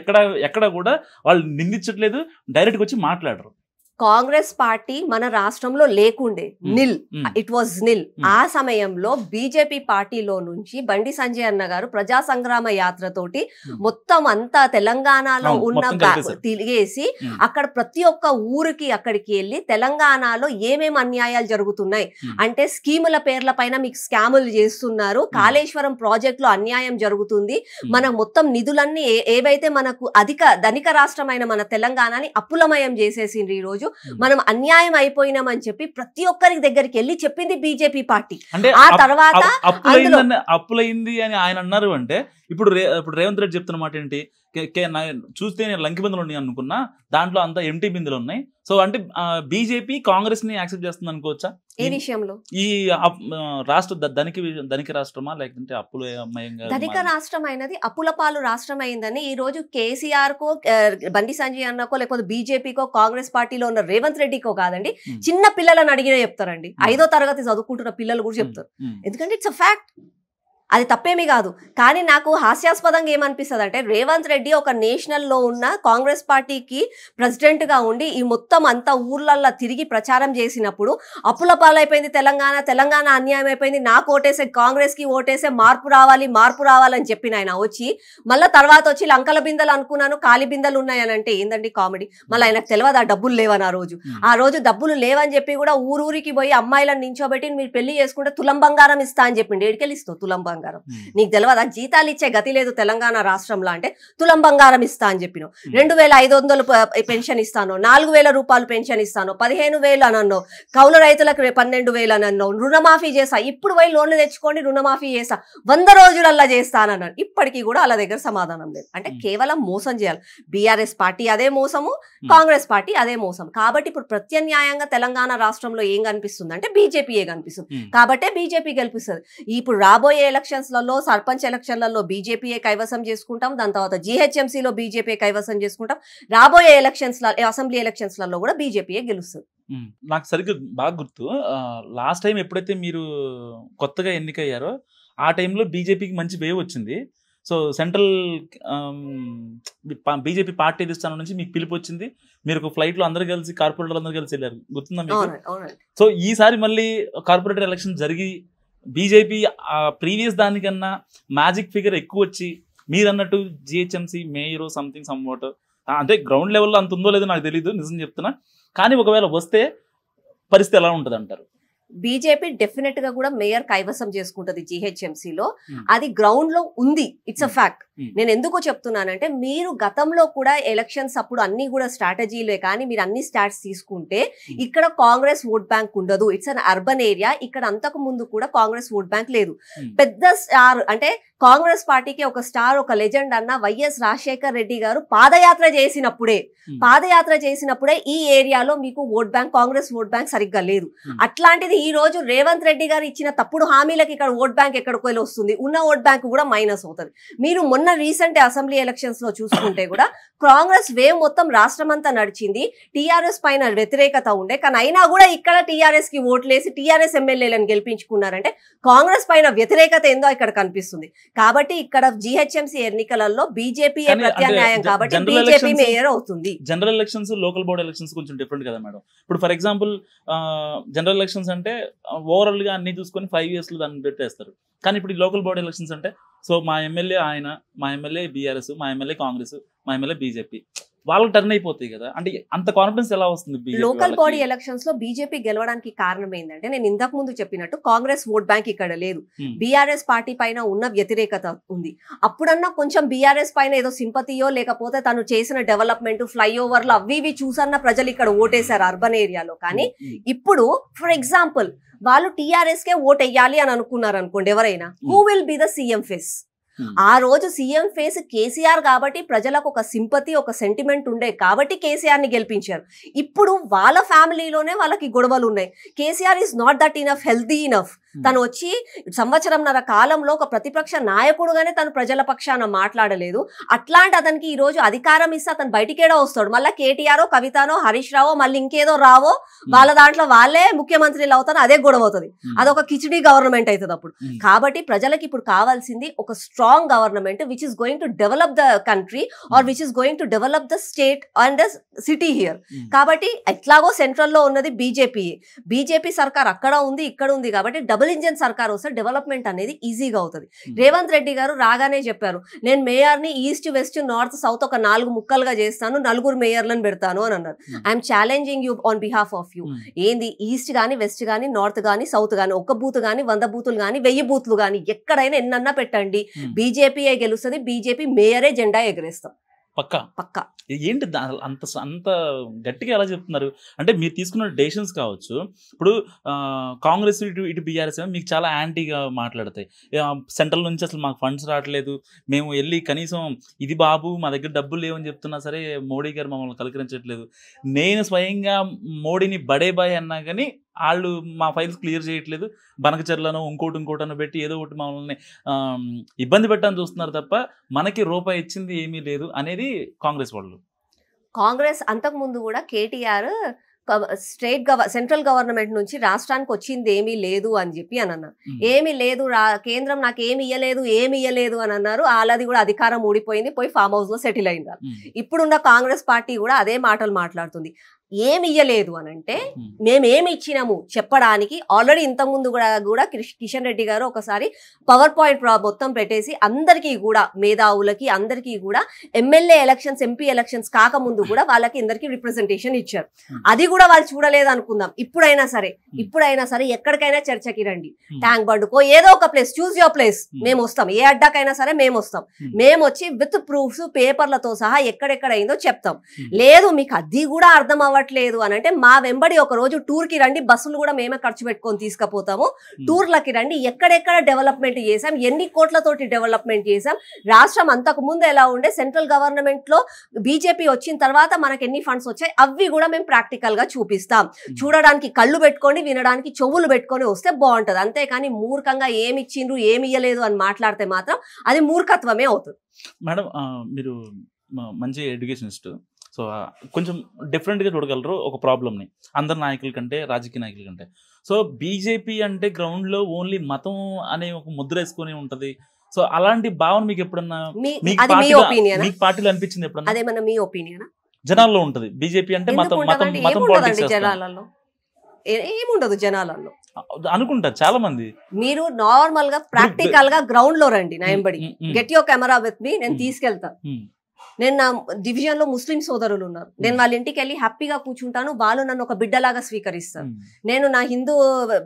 ఎక్కడ కూడా వాళ్ళు నిందించట్లేదు, డైరెక్ట్ గా వచ్చి మాట్లాడరు. కాంగ్రెస్ పార్టీ మన రాష్ట్రంలో లేకుండే, నిల్, ఇట్ వాజ్ నిల్. ఆ సమయంలో బీజేపీ పార్టీలో నుంచి బండి సంజయ్ అన్న గారు ప్రజా సంగ్రామ యాత్రతోటి మొత్తం అంతా తెలంగాణలో ఉన్న తిరిగేసి అక్కడ ప్రతి ఒక్క ఊరికి అక్కడికి వెళ్ళి తెలంగాణలో ఏమేమి అన్యాయాలు జరుగుతున్నాయి అంటే స్కీముల పేర్ల పైన మీకు స్కాములు చేస్తున్నారు, కాళేశ్వరం ప్రాజెక్ట్ లో అన్యాయం జరుగుతుంది, మన మొత్తం నిధులన్నీ ఏవైతే మనకు ధనిక రాష్ట్రమైన మన తెలంగాణని అప్పులమయం చేసేసింది. ఈ రోజు మనం అన్యాయం అయిపోయినామని చెప్పి ప్రతి ఒక్కరికి దగ్గరికి వెళ్ళి చెప్పింది బీజేపీ పార్టీ. ఆ తర్వాత అప్పులైంది అని ఆయన అన్నారు. అంటే ఇప్పుడు రేవంత్ రెడ్డి చెప్తున్న మాట ఏంటి? చూస్తే నేను లంకి బిందులు ఉన్నాయి అనుకున్నా, దాంట్లో అంతా ఎంటీ బిందులు ఉన్నాయి. సో అంటే బీజేపీ కాంగ్రెస్ ని యాక్సెప్ట్ చేస్తుంది అనుకోవచ్చా ఈ విషయంలో? ఈ రాష్ట్ర ధనిక రాష్ట్రమా లేకుంటే అప్పులమయంగా ధనిక రాష్ట్రం అయినది అప్పుల పాలు రాష్ట్రం అయిందని ఈ రోజు కేసీఆర్ కో, బండి సంజయ్ అన్నకో, లేకపోతే బీజేపీకో, కాంగ్రెస్ పార్టీలో ఉన్న రేవంత్ రెడ్డికో కాదండి, చిన్న పిల్లలను అడిగినా చెప్తారండి. 5వ తరగతి చదువుకుంటున్న పిల్లలు కూడా చెప్తారు. ఎందుకంటే ఇట్స్ అ ఫ్యాక్ట్, అది తప్పేమీ కాదు. కానీ నాకు హాస్యాస్పదంగా ఏమనిపిస్తుంది అంటే రేవంత్ రెడ్డి ఒక నేషనల్లో ఉన్న కాంగ్రెస్ పార్టీకి ప్రెసిడెంట్ గా ఉండి ఈ మొత్తం అంతా ఊర్లల్లో తిరిగి ప్రచారం చేసినప్పుడు అప్పుల పాలైపోయింది తెలంగాణ అన్యాయం అయిపోయింది, నాకు ఓటేసే, కాంగ్రెస్ కి ఓటేసే, మార్పు రావాలని చెప్పిన ఆయన వచ్చి మళ్ళీ తర్వాత వచ్చి లంకల బిందెలు అనుకున్నాను ఖాళీ బిందెలు ఉన్నాయని అంటే ఏందండి కామెడీ? మళ్ళీ ఆయనకు తెలియదు ఆ డబ్బులు లేవని. ఆ రోజు డబ్బులు లేవని చెప్పి కూడా ఊరూరికి పోయి అమ్మాయిలను నించోబెట్టి మీరు పెళ్లి చేసుకుంటే తులం బంగారం ఇస్తా అని చెప్పిండి. ఎడికెళ్ళి ఇస్తావు తులం బంగారం? నీకు తెలియదా? జీతాలు ఇచ్చే గతి లేదు తెలంగాణ రాష్ట్రంలో అంటే తులం బంగారం ఇస్తా అని చెప్పినావు. 2500 పెన్షన్ ఇస్తాను, 4000 రూపాయలు పెన్షన్ ఇస్తాను, 15,000 అని అన్నావు, కౌలు రైతులకు 12,000 అని అన్నావు, రుణమాఫీ చేస్తా, ఇప్పుడు పోయి లోన్లు తెచ్చుకోండి రుణమాఫీ చేస్తా, 100 రోజులల్లా చేస్తానన్నాను. ఇప్పటికీ కూడా వాళ్ళ దగ్గర సమాధానం లేదు. అంటే కేవలం మోసం చేయాలి. బీఆర్ఎస్ పార్టీ అదే మోసము, కాంగ్రెస్ పార్టీ అదే మోసం. కాబట్టి ఇప్పుడు ప్రత్యామ్నాయంగా తెలంగాణ రాష్ట్రంలో ఏం కనిపిస్తుంది అంటే బీజేపీయే కనిపిస్తుంది. కాబట్టే బీజేపీ గెలిపిస్తుంది. ఇప్పుడు రాబోయే ఎలక్షన్స్లలో, సర్పంచ్ ఎలక్షన్లలో బీజేపీయే కైవసం చేసుకుంటాం, దాని తర్వాత జీహెచ్ఎంసీలో బీజేపీ కైవసం చేసుకుంటాం, రాబోయే ఎలక్షన్స్ అసెంబ్లీ ఎలక్షన్స్లలో కూడా బీజేపీయే గెలుస్తుంది. నాకు సరిగ్గా బాగా గుర్తు, లాస్ట్ టైం ఎప్పుడైతే మీరు కొత్తగా ఎన్నికయ్యారో ఆ టైంలో బీజేపీకి మంచి వేవ్ వచ్చింది. సో సెంట్రల్ బీజేపీ పార్టీ అధిష్టానం నుంచి మీకు పిలుపు వచ్చింది, మీరు ఒక ఫ్లైట్ లో అందరూ కలిసి, కార్పొరేటర్లు అందరూ కలిసి వెళ్ళారు, గుర్తుందా మీకు? సో ఈసారి మళ్ళీ కార్పొరేటర్ ఎలక్షన్ జరిగి బీజేపీ ప్రీవియస్ దానికన్నా మ్యాజిక్ ఫిగర్ ఎక్కువ వచ్చి మీరు అన్నట్టు జిహెచ్ఎంసీ మేయర్ సంథింగ్ సమ్వాట్ అంటే గ్రౌండ్ లెవెల్లో అంత ఉందో లేదో నాకు తెలియదు, నిజం చెప్తున్నా. కానీ ఒకవేళ వస్తే పరిస్థితి ఎలా ఉంటుంది అంటారు? బీజేపీ డెఫినెట్ గా కూడా మేయర్ కైవసం చేసుకుంటది జిహెచ్ఎంసీలో. అది గ్రౌండ్ లో ఉంది, ఇట్స్ అ ఫ్యాక్ట్. నేను ఎందుకు చెప్తున్నానంటే మీరు గతంలో కూడా ఎలక్షన్స్ అప్పుడు అన్ని కూడా స్ట్రాటజీలే, కానీ మీరు అన్ని స్టాట్స్ తీసుకుంటే ఇక్కడ కాంగ్రెస్ ఓట్ బ్యాంక్ ఉండదు. It's an urban area. ఇక్కడ అంతకు ముందు కూడా కాంగ్రెస్ ఓట్ బ్యాంక్ లేదు. పెద్ద స్టార్ అంటే కాంగ్రెస్ పార్టీకి ఒక స్టార్, ఒక లెజెండ్ అన్న వైఎస్ రాజశేఖర్ రెడ్డి గారు పాదయాత్ర చేసినప్పుడే ఈ ఏరియాలో మీకు vote bank, Congress vote bank సరిగ్గా లేదు. అట్లాంటిది ఈ రోజు రేవంత్ రెడ్డి గారు ఇచ్చిన తప్పుడు హామీలకు ఇక్కడ ఓట్ బ్యాంక్ ఎక్కడికి వెళ్ళి వస్తుంది, ఉన్న ఓట్ బ్యాంక్ కూడా మైనస్ అవుతుంది. మీరు మొన్న రీసెంట్ అసెంబ్లీ ఎలక్షన్స్ లో చూసుకుంటే కూడా కాంగ్రెస్ వేవ్ మొత్తం రాష్ట్రం అంతా నడిచింది. టీఆర్ఎస్ పైన వ్యతిరేకత ఉండే, కానీ అయినా కూడా ఇక్కడ టీఆర్ఎస్ కి ఓట్లేసి టీఆర్ఎస్ ఎమ్మెల్యేలను గెలిపించుకున్నారంటే కాంగ్రెస్ పైన వ్యతిరేకత ఏందో ఇక్కడ కనిపిస్తుంది. కాబట్టి ఇక్కడ జిహెచ్ఎంసీ ఎన్నికలలో బీజేపీ ప్రత్యామ్నాయం కాబట్టి బీజేపీ మేయర్ అవుతుంది. General elections, local body elections కొంచెం డిఫరెంట్ కదా మేడం. ఇప్పుడు ఫర్ ఎగ్జాంపుల్ జనరల్ ఎలక్షన్స్ అంటే ఓవరాల్ గా అన్ని చూసుకొని 5 years లో దాన్ని పెట్టేస్తారు. కానీ ఇప్పుడు లోకల్ బాడీ ఎలక్షన్స్ అంటే సో మా ఎమ్మెల్యే ఆయన, మా ఎమ్మెల్యే బీఆర్ఎస్, మా ఎమ్మెల్యే కాంగ్రెస్, మా ఎమ్మెల్యే బీజేపీ, వాళ్ళకి టర్న్ అయిపోతాయి కదా. అంటే అంత కాన్ఫిడెన్స్ ఎలా వస్తుంది? లోకల్ బాడీ ఎలక్షన్స్ లో బీజేపీ గెలవడానికి కారణం ఏంటంటే నేను ఇంతకు ముందు చెప్పినట్టు కాంగ్రెస్ ఓట్ బ్యాంక్ ఇక్కడ లేదు. బీఆర్ఎస్ పార్టీ పైన ఉన్న వ్యతిరేకత ఉంది. అప్పుడన్నా కొంచెం బీఆర్ఎస్ పైన ఏదో సింపతియో లేకపోతే తను చేసిన డెవలప్మెంట్, ఫ్లైఓవర్లు అవి ఇవి చూసన్న ప్రజలు ఇక్కడ ఓటేశారు అర్బన్ ఏరియాలో. కానీ ఇప్పుడు ఫర్ ఎగ్జాంపుల్ వాళ్ళు టీఆర్ఎస్ కే ఓట్ వేయాలి అని అనుకున్నారు అనుకోండి ఎవరైనా, who will be the CM face? ఆ రోజు సీఎం ఫేస్ కేసీఆర్ కాబట్టి ప్రజలకు ఒక సింపతి, ఒక సెంటిమెంట్ ఉండే కాబట్టి కేసీఆర్ ని గెలిపించారు. ఇప్పుడు వాళ్ళ ఫ్యామిలీలోనే వాళ్ళకి గొడవలు ఉన్నాయి. KCR is not that enough, healthy enough. తను వచ్చి సంవత్సరంన్నర కాలంలో ఒక ప్రతిపక్ష నాయకుడుగానే తను ప్రజల పక్షాన మాట్లాడలేదు. అట్లాంటి అతనికి ఈ రోజు అధికారం ఇస్తే అతను బయటికేడా వస్తాడు? మళ్ళీ కేటీఆర్, కవితనో, హరీష్ రావో, మళ్ళీ ఇంకేదో రావో, వాళ్ళ దాంట్లో వాళ్ళే ముఖ్యమంత్రులు అవుతారు. అదే గొడవ అవుతుంది. అదొక కిచిడీ గవర్నమెంట్ అవుతుంది అప్పుడు. కాబట్టి ప్రజలకు ఇప్పుడు కావాల్సింది ఒక strong government which is going to develop the country or which is going to develop the state and the city here. కాబట్టి ఎట్లాగో సెంట్రల్ లో ఉన్నది బీజేపీ సర్కార్ అక్కడ ఉంది, ఇక్కడ ఉంది. కాబట్టి డబుల్ ఇంజన్ సర్కార్ వస్తే డెవలప్మెంట్ అనేది ఈజీగా అవుతుంది. రేవంత్ రెడ్డి గారు రాగానే చెప్పారు, నేను మేయర్ని ఈస్ట్, వెస్ట్, నార్త్, సౌత్ ఒక 4 ముక్కలుగా చేస్తాను, 4 మేయర్లను పెడతాను అని అన్నారు. I'm challenging you on behalf of you. ఏంది ఈస్ట్ గానీ, వెస్ట్ గానీ, నార్త్ గానీ, సౌత్ గానీ, 1 బూత్ గానీ, 100 బూతులు గానీ, 1000 బూత్లు గానీ, ఎక్కడైనా ఎన్నన్నా పెట్టండి, బీజేపీయే గెలుస్తుంది. బీజేపీ మేయరే జెండా ఎగరేస్తాం పక్కా. ఏంటి అంత అంత గట్టిగా ఎలా చెప్తున్నారు? అంటే మీరు తీసుకున్న డెసిషన్స్ కావచ్చు, ఇప్పుడు కాంగ్రెస్ ఇటు బీఆర్ఎస్ మీకు చాలా యాంటీగా మాట్లాడతాయి. సెంట్రల్ నుంచి అసలు మాకు ఫండ్స్ రావట్లేదు, మేము వెళ్ళి కనీసం ఇది బాబు మా దగ్గర డబ్బులు లేవని చెప్తున్నా సరే మోడీ గారు మమ్మల్ని కలకరించట్లేదు. నేను స్వయంగా మోడీని బడే బాయ్ అన్నా కానీ వాళ్ళు మా ఫైల్స్ క్లియర్ చేయట్లేదు, బనకచర్లను ఇంకోటనో పెట్టి ఏదో ఒకటి మమ్మల్ని ఇబ్బంది పెట్టని చూస్తున్నారు తప్ప మనకి రూపాయి ఇచ్చింది ఏమీ లేదు అనేది కాంగ్రెస్ వాళ్ళు. కాంగ్రెస్ అంతకు ముందు కూడా కేటీఆర్ సెంట్రల్ గవర్నమెంట్ నుంచి రాష్ట్రానికి వచ్చింది ఏమీ లేదు అని చెప్పి అని అన్నారు. ఏమీ లేదు, కేంద్రం నాకు ఏమి ఇయ్యలేదు అని అన్నారు. వాళ్ళది కూడా అధికారం ఊడిపోయింది, పోయి ఫామ్ హౌస్ లో సెటిల్ అయింది. ఇప్పుడున్న కాంగ్రెస్ పార్టీ కూడా అదే మాటలు మాట్లాడుతుంది. ఏమి ఇయ్యలేదు అని అంటే మేమేమి ఇచ్చినాము చెప్పడానికి ఆల్రెడీ ఇంతకుముందు కూడా కిషన్ రెడ్డి గారు ఒకసారి పవర్ పాయింట్ మొత్తం పెట్టేసి అందరికీ కూడా మేధావులకి అందరికీ కూడా ఎమ్మెల్యే ఎలక్షన్స్, ఎంపీ ఎలక్షన్స్ కాకముందు కూడా వాళ్ళకి అందరికీ రిప్రజెంటేషన్ ఇచ్చారు. అది కూడా వాళ్ళు చూడలేదు అనుకుందాం. ఇప్పుడైనా సరే ఎక్కడికైనా చర్చకి రండి, ట్యాంక్ బండ్కో ఏదో ఒక ప్లేస్, చూస్ యువర్ ప్లేస్, మేము వస్తాం. ఏ అడ్డాకైనా సరే మేము వస్తాం. మేము వచ్చి విత్ ప్రూఫ్స్, పేపర్లతో సహా ఎక్కడెక్కడ అయిందో చెప్తాం. లేదు మీకు అది కూడా అర్థం అవ్వట్లేదు అని అంటే మా వెంబడి ఒక రోజు టూర్ కి రండి, బస్సులు కూడా మేమే ఖర్చు పెట్టుకొని తీసుకుపోతాము. టూర్లకి రండి, ఎక్కడెక్కడ డెవలప్మెంట్ చేసాం, ఎన్ని కోట్లతోటి డెవలప్మెంట్ చేసాం, రాష్ట్రం అంతకు ముందు ఎలా ఉండే, సెంట్రల్ గవర్నమెంట్ లో బీజేపీ వచ్చిన తర్వాత మనకు ఎన్ని ఫండ్స్ వచ్చాయి, అవి కూడా మేము ప్రాక్టికల్ గా చూపిస్తాం. చూడడానికి కళ్ళు పెట్టుకొని, వినడానికి చెవులు పెట్టుకొని వస్తే బాగుంటది. అంతేకాని మూర్ఖంగా ఏమి ఇచ్చిండ్రు ఏమి ఇయ్యలేదు అని మాట్లాడితే మాత్రం అది మూర్ఖత్వమే అవుతుంది. మేడం మీరు మంచి ఎడ్యుకేషనిస్ట్, సో కొంచెం డిఫరెంట్గా చూడగలరు ఒక ప్రాబ్లమ్ని అందరి నాయకుల కంటే, రాజకీయ నాయకుల కంటే. సో బీజేపీ అంటే గ్రౌండ్లో ఓన్లీ మతం అనే ఒక ముద్ర వేసుకొని ఉంటుంది. సో అలాంటి భావన మీకు ఎప్పుడన్నా మీకు పార్టీలో అనిపించింది ఎప్పుడన్నా? అదేమన్నా మీ ఒపీనియన్? జనాల్లో ఉంటుంది బీజేపీ అంటే మతం పాలిటిక్స్. జనాలలో ఏముండదు జనాలలో అనుకుంటారు చాలా మంది. మీరు నార్మల్ గా ప్రాక్టికల్ గా గ్రౌండ్ లో రండి నా ఎంబడి, get your camera with me, నేను తీసుకెళ్తాను. నేను నా డివిజన్ లో ముస్లిం సోదరులు ఉన్నారు, నేను వాళ్ళ ఇంటికి వెళ్ళి హ్యాపీగా కూర్చుంటాను, వాళ్ళు నన్ను ఒక బిడ్డలాగా స్వీకరిస్తారు. నేను నా హిందూ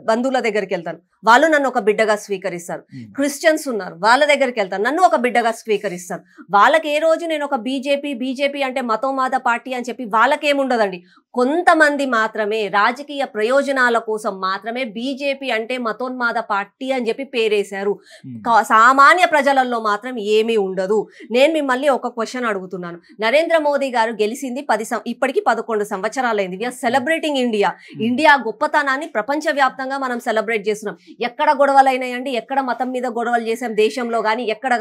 బంధువుల దగ్గరికి వెళ్తాను, వాళ్ళు నన్ను ఒక బిడ్డగా స్వీకరిస్తారు. క్రిస్టియన్స్ ఉన్నారు, వాళ్ళ దగ్గరికి వెళ్తాను, నన్ను ఒక బిడ్డగా స్వీకరిస్తారు. వాళ్ళకి ఏ రోజు నేను ఒక బీజేపీ అంటే మతోన్మాద పార్టీ అని చెప్పి వాళ్ళకేముండదండి. కొంతమంది మాత్రమే రాజకీయ ప్రయోజనాల కోసం మాత్రమే బీజేపీ అంటే మతోన్మాద పార్టీ అని చెప్పి పేరేశారు. సామాన్య ప్రజలలో మాత్రం ఏమీ ఉండదు. నేను మిమ్మల్ని ఒక క్వశ్చన్ అడుగుతున్నాను. నరేంద్ర మోదీ గారు గెలిచింది ఇప్పటికి 11 సంవత్సరాలైంది. వీఆర్ సెలబ్రేటింగ్ ఇండియా గొప్పతనాన్ని ప్రపంచవ్యాప్తంగా మనం సెలబ్రేట్ చేస్తున్నాం. ఎక్కడ గొడవలు అయినాయండి? ఎక్కడ మతం మీద గొడవలు చేసాం దేశంలో కానీ ఎక్కడ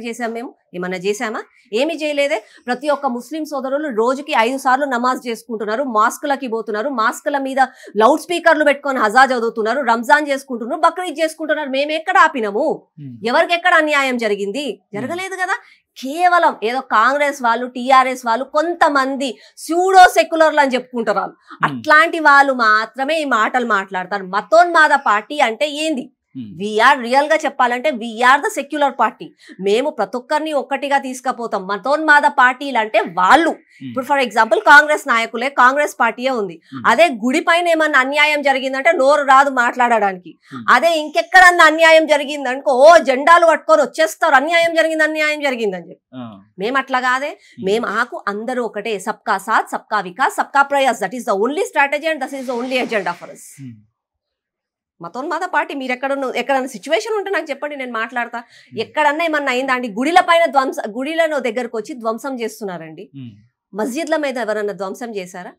చేసాం? మేము ఏమన్నా చేసామా? ఏమి చేయలేదే. ప్రతి ఒక్క ముస్లిం సోదరులు రోజుకి 5 సార్లు నమాజ్ చేసుకుంటున్నారు, మాస్కులకి పోతున్నారు, మాస్కుల మీద లౌడ్ స్పీకర్లు పెట్టుకొని హజా చదువుతున్నారు, రంజాన్ చేసుకుంటున్నారు, బక్రీద్ చేసుకుంటున్నారు. మేము ఎక్కడ ఆపినాము? ఎవరికి ఎక్కడ అన్యాయం జరిగింది? జరగలేదు కదా. కేవలం ఏదో కాంగ్రెస్ వాళ్ళు, టీఆర్ఎస్ వాళ్ళు, కొంతమంది స్యూడో సెక్యులర్లు అని చెప్పుకుంటారు వాళ్ళు, అట్లాంటి వాళ్ళు మాత్రమే ఈ మాటలు మాట్లాడతారు. మతోన్మాద పార్టీ అంటే ఏంది? వీఆర్ రియల్ గా చెప్పాలంటే వీఆర్ ద సెక్యులర్ పార్టీ. మేము ప్రతి ఒక్కరిని ఒక్కటిగా తీసుకుపోతాం. మతోన్మాద పార్టీలు అంటే వాళ్ళు, ఇప్పుడు ఫర్ ఎగ్జాంపుల్ కాంగ్రెస్ నాయకులే, కాంగ్రెస్ పార్టీయే ఉంది. అదే గుడి పైన ఏమన్నా అన్యాయం జరిగిందంటే నోరు రాదు మాట్లాడడానికి. అదే ఇంకెక్కడన్నా అన్యాయం జరిగిందనుకో ఓ జెండాలు పట్టుకొని వచ్చేస్తారు, అన్యాయం జరిగిందని చెప్పి. మేము అట్లా కాదే. మేము అందరూ ఒకటే, సబ్కా సాత్ సబ్కా వికాస్ సబ్కా ప్రయాస్, that is the only strategy and that is the only agenda for us. మతోన్మాద పార్టీ మీరు ఎక్కడన్నా సిచ్యువేషన్ ఉంటే నాకు చెప్పండి, నేను మాట్లాడతా. ఎక్కడన్నా ఏమన్నా అయిందా అండి? గుడిలను దగ్గరకు వచ్చి ధ్వంసం చేస్తున్నారండి. మస్జిద్ల మీద ఎవరన్నా ధ్వంసం చేశారా?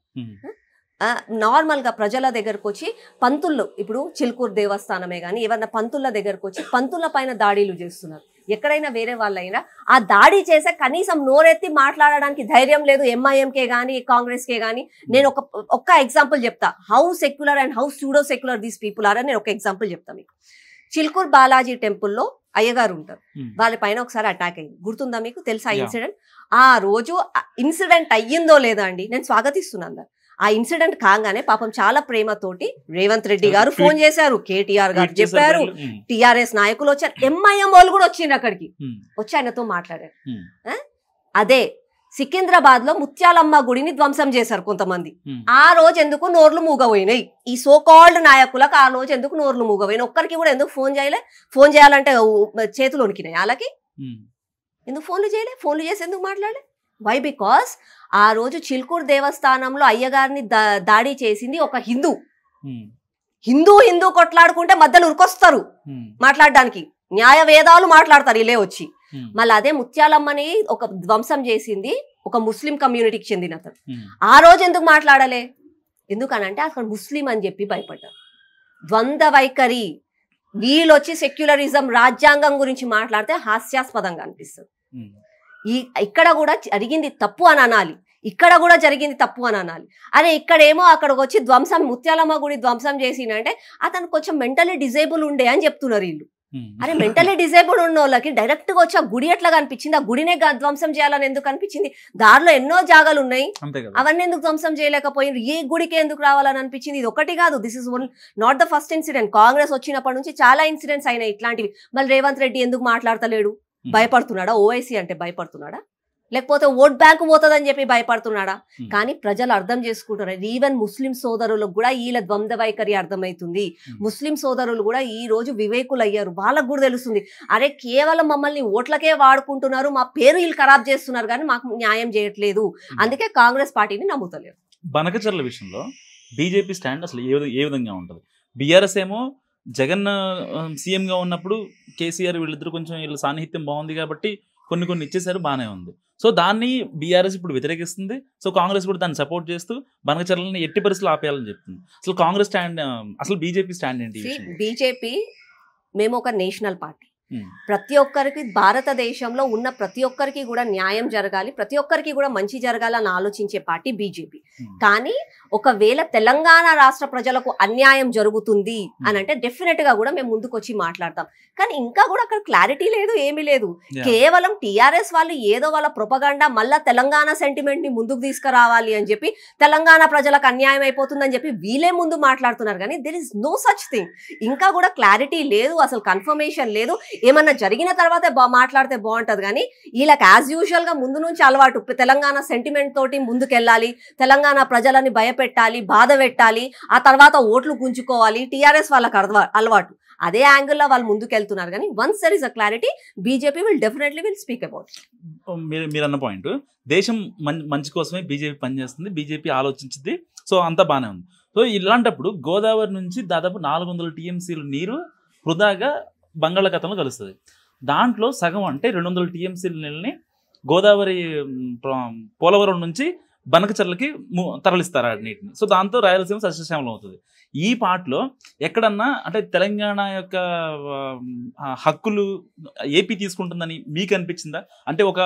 నార్మల్ గా ప్రజల దగ్గరకు వచ్చి పంతుళ్ళు, ఇప్పుడు చిలుకూరు దేవస్థానమే కానీ ఏమన్నా పంతుళ్ళ దగ్గరకు వచ్చి పంతుళ్ళ పైన దాడులు చేస్తున్నారు. ఎక్కడైనా వేరే వాళ్ళైనా ఆ దాడి చేసే కనీసం నోరెత్తి మాట్లాడడానికి ధైర్యం లేదు ఎంఐఎంకే కానీ కాంగ్రెస్కే కానీ. నేను ఒక్క ఎగ్జాంపుల్ చెప్తా, how secular and how pseudo secular these people are అని నేను ఒక ఎగ్జాంపుల్ చెప్తా మీకు. చిలుకూరు బాలాజీ టెంపుల్లో అయ్యగారు ఉంటారు, వాళ్ళ పైన ఒకసారి అటాక్ అయింది, గుర్తుందా మీకు? తెలుసా ఇన్సిడెంట్? ఆ రోజు ఇన్సిడెంట్ అయ్యిందో లేదా అండి, నేను స్వాగతిస్తున్నాను. ఆ ఇన్సిడెంట్ కాగానే పాపం చాలా ప్రేమతోటి రేవంత్ రెడ్డి గారు ఫోన్ చేశారు, కేటీఆర్ గారు చెప్పారు, టిఆర్ఎస్ నాయకులు వచ్చారు, ఎంఐఎం వాళ్ళు కూడా వచ్చిండ్రు, అక్కడికి వచ్చి ఆయనతో మాట్లాడారు. అదే సికింద్రాబాద్ లో ముత్యాలమ్మ గుడిని ధ్వంసం చేశారు కొంతమంది. ఆ రోజు ఎందుకు నోర్లు మూగపోయినాయి ఈ సో కాల్డ్ నాయకులకు? ఆ రోజు ఎందుకు నోర్లు మూగపోయినాయి? ఒక్కరికి కూడా ఎందుకు ఫోన్ చేయలే? ఫోన్ చేయాలంటే చేతులు వణికినాయి వాళ్ళకి. ఎందుకు ఫోన్లు చేయలే? ఫోన్లు చేసి ఎందుకు మాట్లాడలే? వై? బికాస్ ఆ రోజు చిలుకూరు దేవస్థానంలో అయ్యగారిని దాడి చేసింది ఒక హిందూ కొట్లాడుకుంటే మధ్యలో ఉరికొస్తారు మాట్లాడడానికి, న్యాయ వేదాలు మాట్లాడతారు ఇలే వచ్చి. మళ్ళీ అదే ముత్యాలమ్మని ఒక ధ్వంసం చేసింది ఒక ముస్లిం కమ్యూనిటీకి చెందిన అతను. ఆ రోజు ఎందుకు మాట్లాడలే? ఎందుకనంటే అక్కడ ముస్లిం అని చెప్పి భయపడ్డారు. ద్వంద్వ వైఖరి. వీళ్ళొచ్చి సెక్యులరిజం రాజ్యాంగం గురించి మాట్లాడితే హాస్యాస్పదంగా అనిపిస్తుంది. ఇక్కడ కూడా జరిగింది తప్పు అని అనాలి, ఇక్కడ కూడా జరిగింది తప్పు అని అనాలి. అరే ఇక్కడేమో అక్కడికి వచ్చి ముత్యాలమ్మ గుడి ధ్వంసం చేసిందంటే అతను కొంచెం మెంటలీ డిజేబుల్ ఉండే అని చెప్తున్నారు వీళ్ళు. అరే మెంటలీ డిజేబుల్ ఉన్న వాళ్ళకి డైరెక్ట్ గా వచ్చి ఆ గుడి ఎట్లా కనిపించింది? ఆ గుడినే ధ్వంసం చేయాలని ఎందుకు అనిపించింది? దారిలో ఎన్నో జాగాలు ఉన్నాయి, అవన్నీ ఎందుకు ధ్వంసం చేయలేకపోయింది? ఈ గుడికి ఎందుకు రావాలని అనిపించింది? ఇది ఒకటి కాదు, this is not the first incident. Congress వచ్చినప్పటి నుంచి చాలా ఇన్సిడెంట్స్ అయినాయి ఇట్లాంటివి. మళ్ళీ రేవంత్ రెడ్డి ఎందుకు మాట్లాడతలేడు? భయపడుతున్నాడా? ఓవైసీ అంటే భయపడుతున్నాడా? లేకపోతే ఓట్ బ్యాంక్ పోతుందని చెప్పి భయపడుతున్నాడా? కానీ ప్రజలు అర్థం చేసుకుంటున్నారు. ఈవెన్ ముస్లిం సోదరులకు కూడా వీళ్ళ ద్వంద్వ వైఖరి అర్థమవుతుంది. ముస్లిం సోదరులు కూడా ఈ రోజు వివేకులు అయ్యారు, వాళ్ళకు కూడా తెలుస్తుంది, అరే కేవలం మమ్మల్ని ఓట్లకే వాడుకుంటున్నారు, మా పేరు వీళ్ళు ఖరాబ్ చేస్తున్నారు కానీ మాకు న్యాయం చేయట్లేదు. అందుకే కాంగ్రెస్ పార్టీని నమ్ముతలేరు. బనకచర్ల విషయంలో బీజేపీ స్టాండ్ అసలు ఏ విధంగా ఉంటుంది? బీఆర్ఎస్ ఏమో జగన్ సీఎంగా ఉన్నప్పుడు కేసీఆర్ వీళ్ళిద్దరు కొంచెం వీళ్ళ సాన్నిహిత్యం బాగుంది కాబట్టి కొన్ని ఇచ్చేసారు, బాగానే ఉంది. సో దాన్ని బీఆర్ఎస్ ఇప్పుడు వ్యతిరేకిస్తుంది. సో కాంగ్రెస్ కూడా దాన్ని సపోర్ట్ చేస్తూ బనకచర్లని ఎట్టి పరిస్థితులు ఆపేయాలని చెప్తుంది. అసలు కాంగ్రెస్ స్టాండ్, అసలు బీజేపీ స్టాండ్ ఏంటి? బీజేపీ మేము ఒక నేషనల్ పార్టీ. ప్రతి ఒక్కరికి, భారతదేశంలో ఉన్న ప్రతి ఒక్కరికి కూడా న్యాయం జరగాలి, ప్రతి ఒక్కరికి కూడా మంచి జరగాలని ఆలోచించే పార్టీ బీజేపీ. కానీ ఒకవేళ తెలంగాణ రాష్ట్ర ప్రజలకు అన్యాయం జరుగుతుంది అని అంటే డెఫినెట్ గా కూడా మేము ముందుకు వచ్చి మాట్లాడతాం. కానీ ఇంకా కూడా అక్కడ క్లారిటీ లేదు, ఏమీ లేదు. కేవలం టీఆర్ఎస్ వాళ్ళు ఏదో వాళ్ళ ప్రొపగండా మళ్ళా తెలంగాణ సెంటిమెంట్ ని ముందుకు తీసుకురావాలి అని చెప్పి, తెలంగాణ ప్రజలకు అన్యాయం అయిపోతుందని చెప్పి వీళ్ళే ముందు మాట్లాడుతున్నారు. కానీ there is no such thing. ఇంకా కూడా క్లారిటీ లేదు, అసలు కన్ఫర్మేషన్ లేదు. ఏమన్నా జరిగిన తర్వాతే మాట్లాడితే బాగుంటది. కానీ వీళ్ళకి యాజ్ యూజువల్ గా ముందు నుంచి అలవాటు తెలంగాణ సెంటిమెంట్ తోటి ముందుకెళ్ళాలి, తెలంగాణ ప్రజలని భయపెట్టాలి, బాధ పెట్టాలి, ఆ తర్వాత ఓట్లు గుంజుకోవాలి. టీఆర్ఎస్ వాళ్ళకి అలవాటు. అదే యాంగిల్లో వాళ్ళు ముందుకెళ్తున్నారు. కానీ once there is a clarity, BJP will speak about. మీరు అన్న పాయింట్, దేశం మంచి కోసమే బీజేపీ పనిచేస్తుంది, బీజేపీ ఆలోచించింది, సో అంతా బాగానే ఉంది. సో ఇలాంటప్పుడు గోదావరి నుంచి దాదాపు 400 టీఎంసీలు నీరు వృధాగా బంగాళాఖాతంలో కలుస్తుంది. దాంట్లో సగం అంటే 200 టీఎంసీల నీళ్ళని గోదావరి పోలవరం నుంచి బనకచర్లకి తరలిస్తారు ఆ నీటిని. సో దాంతో రాయలసీమ సస్యశ్యామలం అవుతుంది. ఈ పాటలో ఎక్కడన్నా అంటే తెలంగాణ యొక్క హక్కులు ఏపీ తీసుకుంటుందని మీకు అనిపించిందా? అంటే ఒక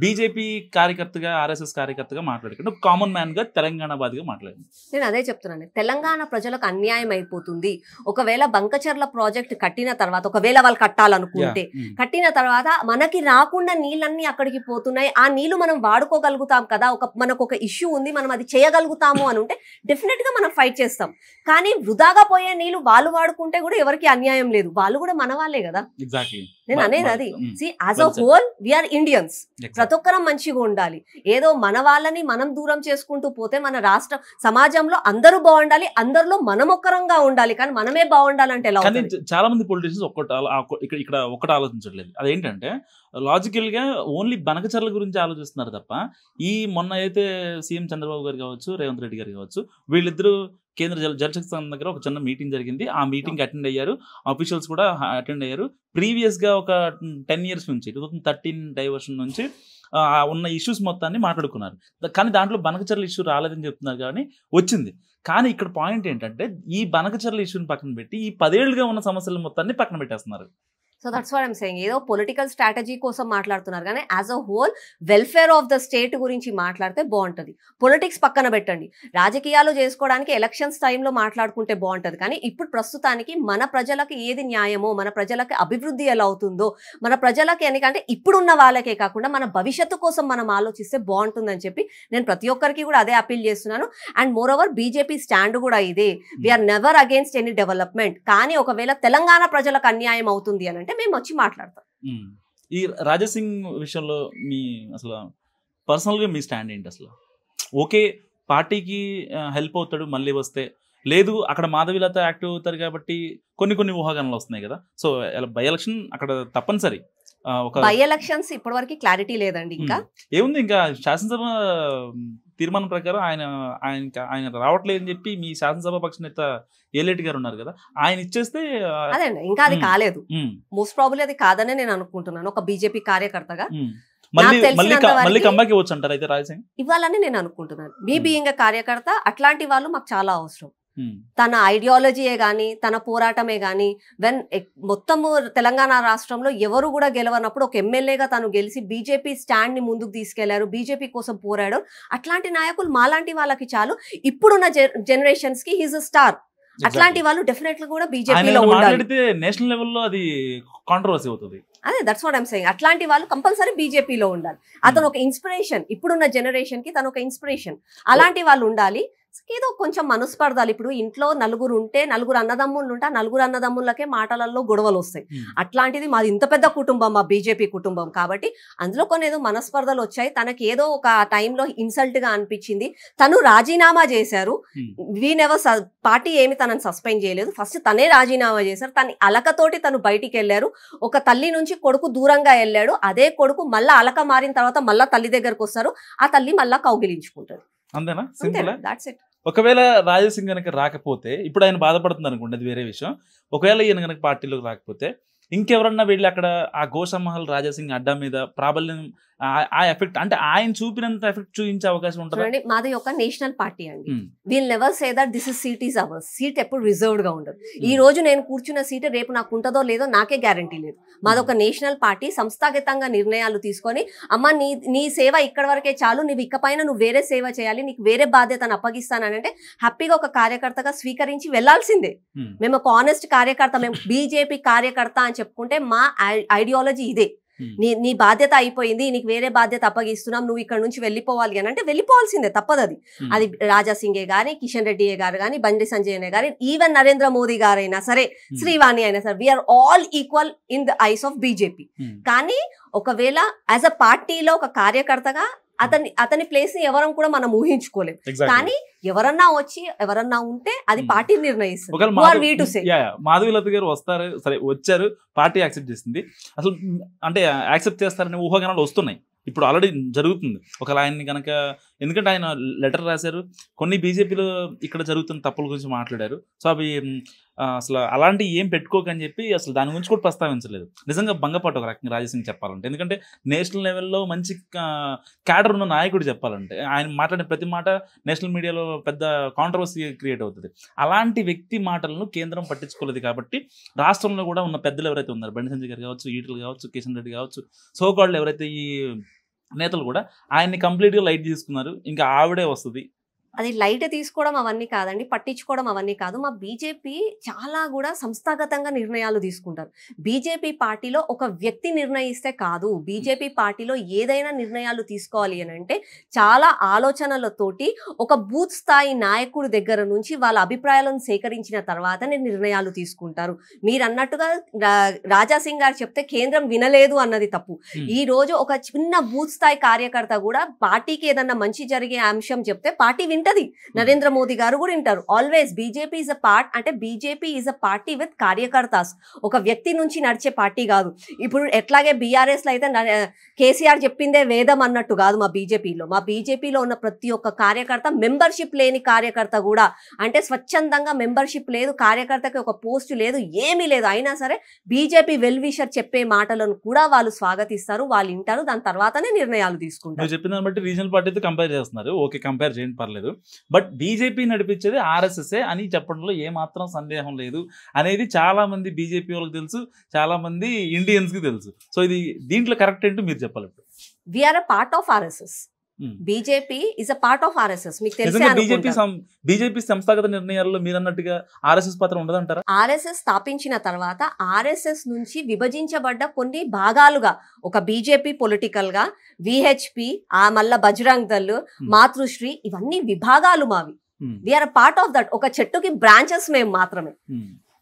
బీజేపీ కార్యకర్తగా, ఆర్ఎస్ఎస్ కార్యకర్తగా మాట్లాడుకుంటే కామన్ మ్యాన్ గా తెలంగాణ బాధిగా మాట్లాడింది. నేను అదే చెప్తున్నాను, తెలంగాణ ప్రజలకు అన్యాయం అయిపోతుంది. ఒకవేళ బంకచర్ల ప్రాజెక్ట్ కట్టిన తర్వాత, ఒకవేళ వాళ్ళు కట్టాలనుకుంటే కట్టిన తర్వాత మనకి రాకుండా నీళ్ళన్నీ అక్కడికి పోతున్నాయి, ఆ నీళ్లు మనం వాడుకోగలుగుతాం కదా, మనకు ఒక ఇష్యూ ఉంది, మనం అది చేయగలుగుతాము అని ఉంటే డెఫినెట్ గా మనం ఫైట్ చేస్తాం. కానీ వృధాగా పోయే నీళ్లు వాళ్ళు వాడుకుంటే కూడా ఎవరికి అన్యాయం లేదు, వాళ్ళు కూడా మన వాళ్ళే కదా. నేను అనేది అది. As a whole we are Indians, ప్రతి ఒక్కరం మంచిగా ఉండాలి. ఏదో మన వాళ్ళని మనం దూరం చేసుకుంటూ పోతే మన రాష్ట్ర సమాజంలో అందరూ బాగుండాలి, అందరిలో మనం ఒక్కరంగా ఉండాలి. కానీ మనమే బాగుండాలంటే ఎలా? చాలా మంది పొలిటీషియన్స్ ఇక్కడ ఒక్కటి ఆలోచించట్లేదు. అదేంటంటే లాజికల్ గా ఓన్లీ బనకచర్ల గురించి ఆలోచిస్తున్నారు తప్ప, ఈ మొన్న అయితే సీఎం చంద్రబాబు గారు కావచ్చు, రేవంత్ రెడ్డి గారు కావచ్చు, వీళ్ళిద్దరూ కేంద్ర జలశక్తి సంఘం దగ్గర ఒక చిన్న మీటింగ్ జరిగింది. ఆ మీటింగ్ అటెండ్ అయ్యారు, ఆఫీషియల్స్ కూడా అటెండ్ అయ్యారు. ప్రీవియస్ గా ఒక 10 years నుంచి 2013 డైవర్షన్ నుంచి ఉన్న ఇష్యూస్ మొత్తాన్ని మాట్లాడుకున్నారు. కానీ దాంట్లో బనకచర్ల ఇష్యూ రాలేదని చెప్తున్నారు, కానీ వచ్చింది. కానీ ఇక్కడ పాయింట్ ఏంటంటే ఈ బనకచర్ల ఇష్యూని పక్కన పెట్టి ఈ 10 ఏళ్లుగా ఉన్న సమస్యల మొత్తాన్ని పక్కన పెట్టేస్తున్నారు. So that's what I'm saying. ఏదో పొలిటికల్ స్ట్రాటజీ కోసం మాట్లాడుతున్నారు, కానీ as a whole welfare of the state గురించి మాట్లాడితే బాగుంటుంది. పొలిటిక్స్ పక్కన పెట్టండి, రాజకీయాలు చేసుకోవడానికి ఎలక్షన్స్ టైంలో మాట్లాడుకుంటే బాగుంటుంది. కానీ ఇప్పుడు ప్రస్తుతానికి మన ప్రజలకు ఏది న్యాయమో, మన ప్రజలకి అభివృద్ధి ఎలా అవుతుందో, మన ప్రజలకి ఎందుకంటే ఇప్పుడున్న వాళ్ళకే కాకుండా మన భవిష్యత్తు కోసం మనం ఆలోచిస్తే బాగుంటుందని చెప్పి నేను ప్రతి ఒక్కరికి కూడా అదే అపీల్ చేస్తున్నాను. And moreover BJP stand కూడా ఇదే, we are never against any development. కానీ ఒకవేళ తెలంగాణ ప్రజలకు అన్యాయం అవుతుంది అని మేము వచ్చి మాట్లాడతాం. ఈ రాజాసింగ్ విషయంలో మీ అసలు పర్సనల్ గా మీ స్టాండ్ ఏంటి? అసలు ఓకే పార్టీకి హెల్ప్ అవుతాడు మళ్ళీ వస్తే, లేదు అక్కడ మాధవిలత యాక్టివ్ అవుతారు కాబట్టి కొన్ని ఊహాగానాలు వస్తున్నాయి కదా. సో బై ఎలక్షన్ అక్కడ తప్పనిసరి. బై ఎలక్షన్స్ ఇప్పటి వరకు క్లారిటీ లేదండి. ఇంకా ఏముంది, ఇంకా శాసనసభ తీర్మానం ప్రకారం ఆయన రావట్లేదని చెప్పి మీ శాసనసభ పక్ష నేత ఏలేటి గారు ఉన్నారు కదా, ఆయన ఇచ్చేస్తే అదే ఇంకా అది కాలేదు. మోస్ట్ ప్రాబబ్లీ అది కాదనే నేను అనుకుంటున్నాను ఒక బీజేపీ కార్యకర్తగా. మళ్ళీ కంబ్యాక్ ఇవ్వచ్చు అంటారు అయితే రాజసింగ్ ఇవ్వాలని నేను అనుకుంటున్నాను. మీ బీయింగ్ కార్యకర్త అట్లాంటి వాళ్ళు మాకు చాలా అవసరం. తన ఐడియాలజీయే గాని, తన పోరాటమే గాని, మొత్తము తెలంగాణ రాష్ట్రంలో ఎవరు కూడా గెలవనప్పుడు ఒక ఎమ్మెల్యేగా తను గెలిచి బీజేపీ స్టాండ్ ని ముందుకు తీసుకెళ్లారు, బీజేపీ కోసం పోరాడు. అట్లాంటి నాయకులు మాలాంటి వాళ్ళకి చాలు. ఇప్పుడున్న జనరేషన్స్ కి హీజ్ అ స్టార్. అట్లాంటి వాళ్ళు డెఫినెట్లీ కూడా బీజేపీలో ఉండాలి. నేషనల్ లెవెల్లో అది కాంట్రవర్సీ అవుతుంది. అదే దట్స్ వాట్ ఐమ్ సేయింగ్. అట్లాంటి వాళ్ళు కంపల్సరీ బీజేపీలో ఉండాలి. అతను ఒక ఇన్స్పిరేషన్, ఇప్పుడున్న జనరేషన్ కి తను ఒక ఇన్స్పిరేషన్. అలాంటి వాళ్ళు ఉండాలి. ఏదో కొంచెం మనస్పర్ధాలు, ఇప్పుడు ఇంట్లో నలుగురు ఉంటే, నలుగురు అన్నదమ్ముళ్ళు ఉంటే, నలుగురు అన్నదమ్ములకే మాటలలో గొడవలు వస్తాయి. అట్లాంటిది మాది ఇంత పెద్ద కుటుంబం, మా బీజేపీ కుటుంబం కాబట్టి అందులో కొన్ని ఏదో మనస్పర్ధలు వచ్చాయి. తనకి ఏదో ఒక టైంలో ఇన్సల్ట్ గా అనిపించింది, తను రాజీనామా చేశారు. పార్టీ ఏమి తనని సస్పెండ్ చేయలేదు, ఫస్ట్ తనే రాజీనామా చేశారు. తన అలకతోటి తను బయటికి వెళ్ళారు. ఒక తల్లి నుంచి కొడుకు దూరంగా వెళ్ళాడు, అదే కొడుకు మళ్ళా అలక మారిన తర్వాత మళ్ళా తల్లి దగ్గరకు వస్తారు, ఆ తల్లి మళ్ళా కౌగిలించుకుంటారు. అంతేనా? ఒకవేళ రాజాసింగ్ కనుక రాకపోతే, ఇప్పుడు ఆయన బాధపడుతుంది అనుకోండి, అది వేరే విషయం. ఒకవేళ ఈయన కనుక పార్టీలోకి రాకపోతే ఇంకెవరన్నా వెళ్ళి అక్కడ ఆ గోషామహల్ రాజాసింగ్ అడ్డా మీద ప్రాబల్యం ఆ ఎఫెక్ట్ అంటే ఆయన చూపినంత ఎఫెక్ట్ చూపించే అవకాశం ఉంటుంది. చూడండి, మాది ఒక నేషనల్ పార్టీ అండి. We'll never say that this is seat is hours. Seat ఎప్పుడు రిజర్వ్డ్ గా ఉండదు. ఈ రోజు నేను కూర్చున్న సీట్ రేపు నాకు ఉంటుందో లేదో నాకే గ్యారంటీ లేదు. మాది ఒక నేషనల్ పార్టీ, సంస్థాగతంగా నిర్ణయాలు తీసుకొని అమ్మ నీ సేవ ఇక్కడ వరకే చాలు, నువ్వు ఇకపైన నువ్వు వేరే సేవ చేయాలి, నీకు వేరే బాధ్యతను అప్పగిస్తానంటే హ్యాపీగా ఒక కార్యకర్తగా స్వీకరించి వెళ్లాల్సిందే. మేము ఒక ఆనెస్ట్ కార్యకర్త, మేము బీజేపీ కార్యకర్త అని చెప్పుకుంటే మా ఐడియాలజీ ఇదే. నీ బాధ్యత అయిపోయింది, నీకు వేరే బాధ్యత అప్పగిస్తున్నాం, నువ్వు ఇక్కడ నుంచి వెళ్ళిపోవాలి అని అంటే వెళ్ళిపోవాల్సిందే, తప్పదు. అది రాజా సింగే గాని, కిషన్ రెడ్డి గారు గాని, బండి సంజయ్ గారి, ఈవెన్ నరేంద్ర మోదీ గారైనా సరే, శ్రీవాణి అయినా సరే, we are all equal in the eyes of BJP. కానీ ఒకవేళ యాజ్ అ పార్టీలో ఒక కార్యకర్తగా అతని ప్లేస్ ని ఎవరం కూడా మనం ఊహించుకోలేం. కానీ ఎవరన్నా ఉంటే అది పార్టీ నిర్ణయిస్తుంది. మాధవీలత గారు వస్తారు, సరే వచ్చారు, పార్టీ యాక్సెప్ట్ చేసింది. అసలు అంటే యాక్సెప్ట్ చేస్తారనే ఊహాగానాలు వస్తున్నాయి, ఇప్పుడు ఆల్రెడీ జరుగుతుంది. ఒకవేళ ఆయన్ని కనుక, ఎందుకంటే ఆయన లెటర్ రాశారు, కొన్ని బీజేపీలో ఇక్కడ జరుగుతున్న తప్పుల గురించి మాట్లాడారు. సో అవి అసలు అలాంటి ఏం పెట్టుకోకని చెప్పి అసలు దాని గురించి కూడా ప్రస్తావించలేదు. నిజంగా భంగపట్టు ఒక రకంగా రాజసింగ్ చెప్పాలంటే, ఎందుకంటే నేషనల్ లెవెల్లో మంచి క్యాడర్ ఉన్న నాయకుడు చెప్పాలంటే ఆయన మాట్లాడిన ప్రతి మాట నేషనల్ మీడియాలో పెద్ద కాంట్రవర్సీ క్రియేట్ అవుతుంది. అలాంటి వ్యక్తి మాటలను కేంద్రం పట్టించుకోలేదు కాబట్టి రాష్ట్రంలో కూడా ఉన్న పెద్దలు ఎవరైతే ఉన్నారు, బండి సంజయ్ గారు కావచ్చు, ఈటలు కావచ్చు, కిషన్ రెడ్డి కావచ్చు, సోకాళ్ళు ఎవరైతే ఈ నేతలు కూడా ఆయన్ని కంప్లీట్గా లైట్ తీసుకున్నారు. ఇంకా ఆవిడే వస్తుంది. అది లైట్ తీసుకోవడం అవన్నీ కాదండి, పట్టించుకోవడం అవన్నీ కాదు. మా బీజేపీ చాలా కూడా సంస్థాగతంగా నిర్ణయాలు తీసుకుంటారు. బీజేపీ పార్టీలో ఒక వ్యక్తి నిర్ణయిస్తే కాదు, బీజేపీ పార్టీలో ఏదైనా నిర్ణయాలు తీసుకోవాలి అని అంటే చాలా ఆలోచనలతోటి ఒక బూత్ స్థాయి నాయకుడి దగ్గర నుంచి వాళ్ళ అభిప్రాయాలను సేకరించిన తర్వాతనే నిర్ణయాలు తీసుకుంటారు. మీరు అన్నట్టుగా రాజా సింగ్ గారు చెప్తే కేంద్రం వినలేదు అన్నది తప్పు. ఈ రోజు ఒక చిన్న బూత్ స్థాయి కార్యకర్త కూడా పార్టీకి ఏదన్నా మంచి జరిగే అంశం చెప్తే పార్టీ వింటది. నరేంద్ర మోదీ గారు కూడా వింటారు. Always BJP is a BJP is a party with కార్యకర్తాస్, ఒక వ్యక్తి నుంచి నడిచే పార్టీ కాదు. ఇప్పుడు ఎట్లాగే బీఆర్ఎస్ లో అయితే కేసీఆర్ చెప్పిందే వేదం అన్నట్టు కాదు. మా బీజేపీలో ఉన్న ప్రతి ఒక్క కార్యకర్త, మెంబర్షిప్ లేని కార్యకర్త కూడా, అంటే స్వచ్ఛందంగా మెంబర్షిప్ లేదు, కార్యకర్తకి ఒక పోస్ట్ లేదు, ఏమీ లేదు, అయినా సరే బీజేపీ వెల్ విషర్ చెప్పే మాటలను కూడా వాళ్ళు స్వాగతిస్తారు, వాళ్ళు వింటారు, దాని తర్వాతనే నిర్ణయాలు తీసుకుంటారు. చెప్పిన దాన్ని బట్టి రీజనల్ పార్టీతో కంపేర్ చేస్తున్నారు, ఓకే కంపేర్ చేయండి పర్లేదు. బట్ బీజేపీ నడిపించేది ఆర్ఎస్ఎస్ఏ అని చెప్పడంలో ఏమాత్రం సందేహం లేదు అనేది చాలా మంది బీజేపీ వాళ్ళకి తెలుసు, చాలా మంది ఇండియన్స్ కి తెలుసు. సో ఇది దీంట్లో కరెక్ట్ ఏంటో మీరు చెప్పాలి. We are a part of RSS. BJP is a part of RSS. మీకు తెలిసే బీజేపీ సంస్థాగత నిర్ణయాల్లో మీరు అన్నట్టుగా ఆర్ఎస్ఎస్ పాత్ర ఉండదంటారా? ఆర్ఎస్ఎస్ స్థాపించిన తర్వాత ఆర్ఎస్ఎస్ నుంచి విభజించబడ్డ కొన్ని భాగాలుగా ఒక బీజేపీ పొలిటికల్ గా, విహెచ్పి, మళ్ళా బజరంగ్ దళ్, మాతృశ్రీ, ఇవన్నీ విభాగాలు మావి. We are a part of that. ఒక చెట్టుకి బ్రాంచెస్ మేము మాత్రమే.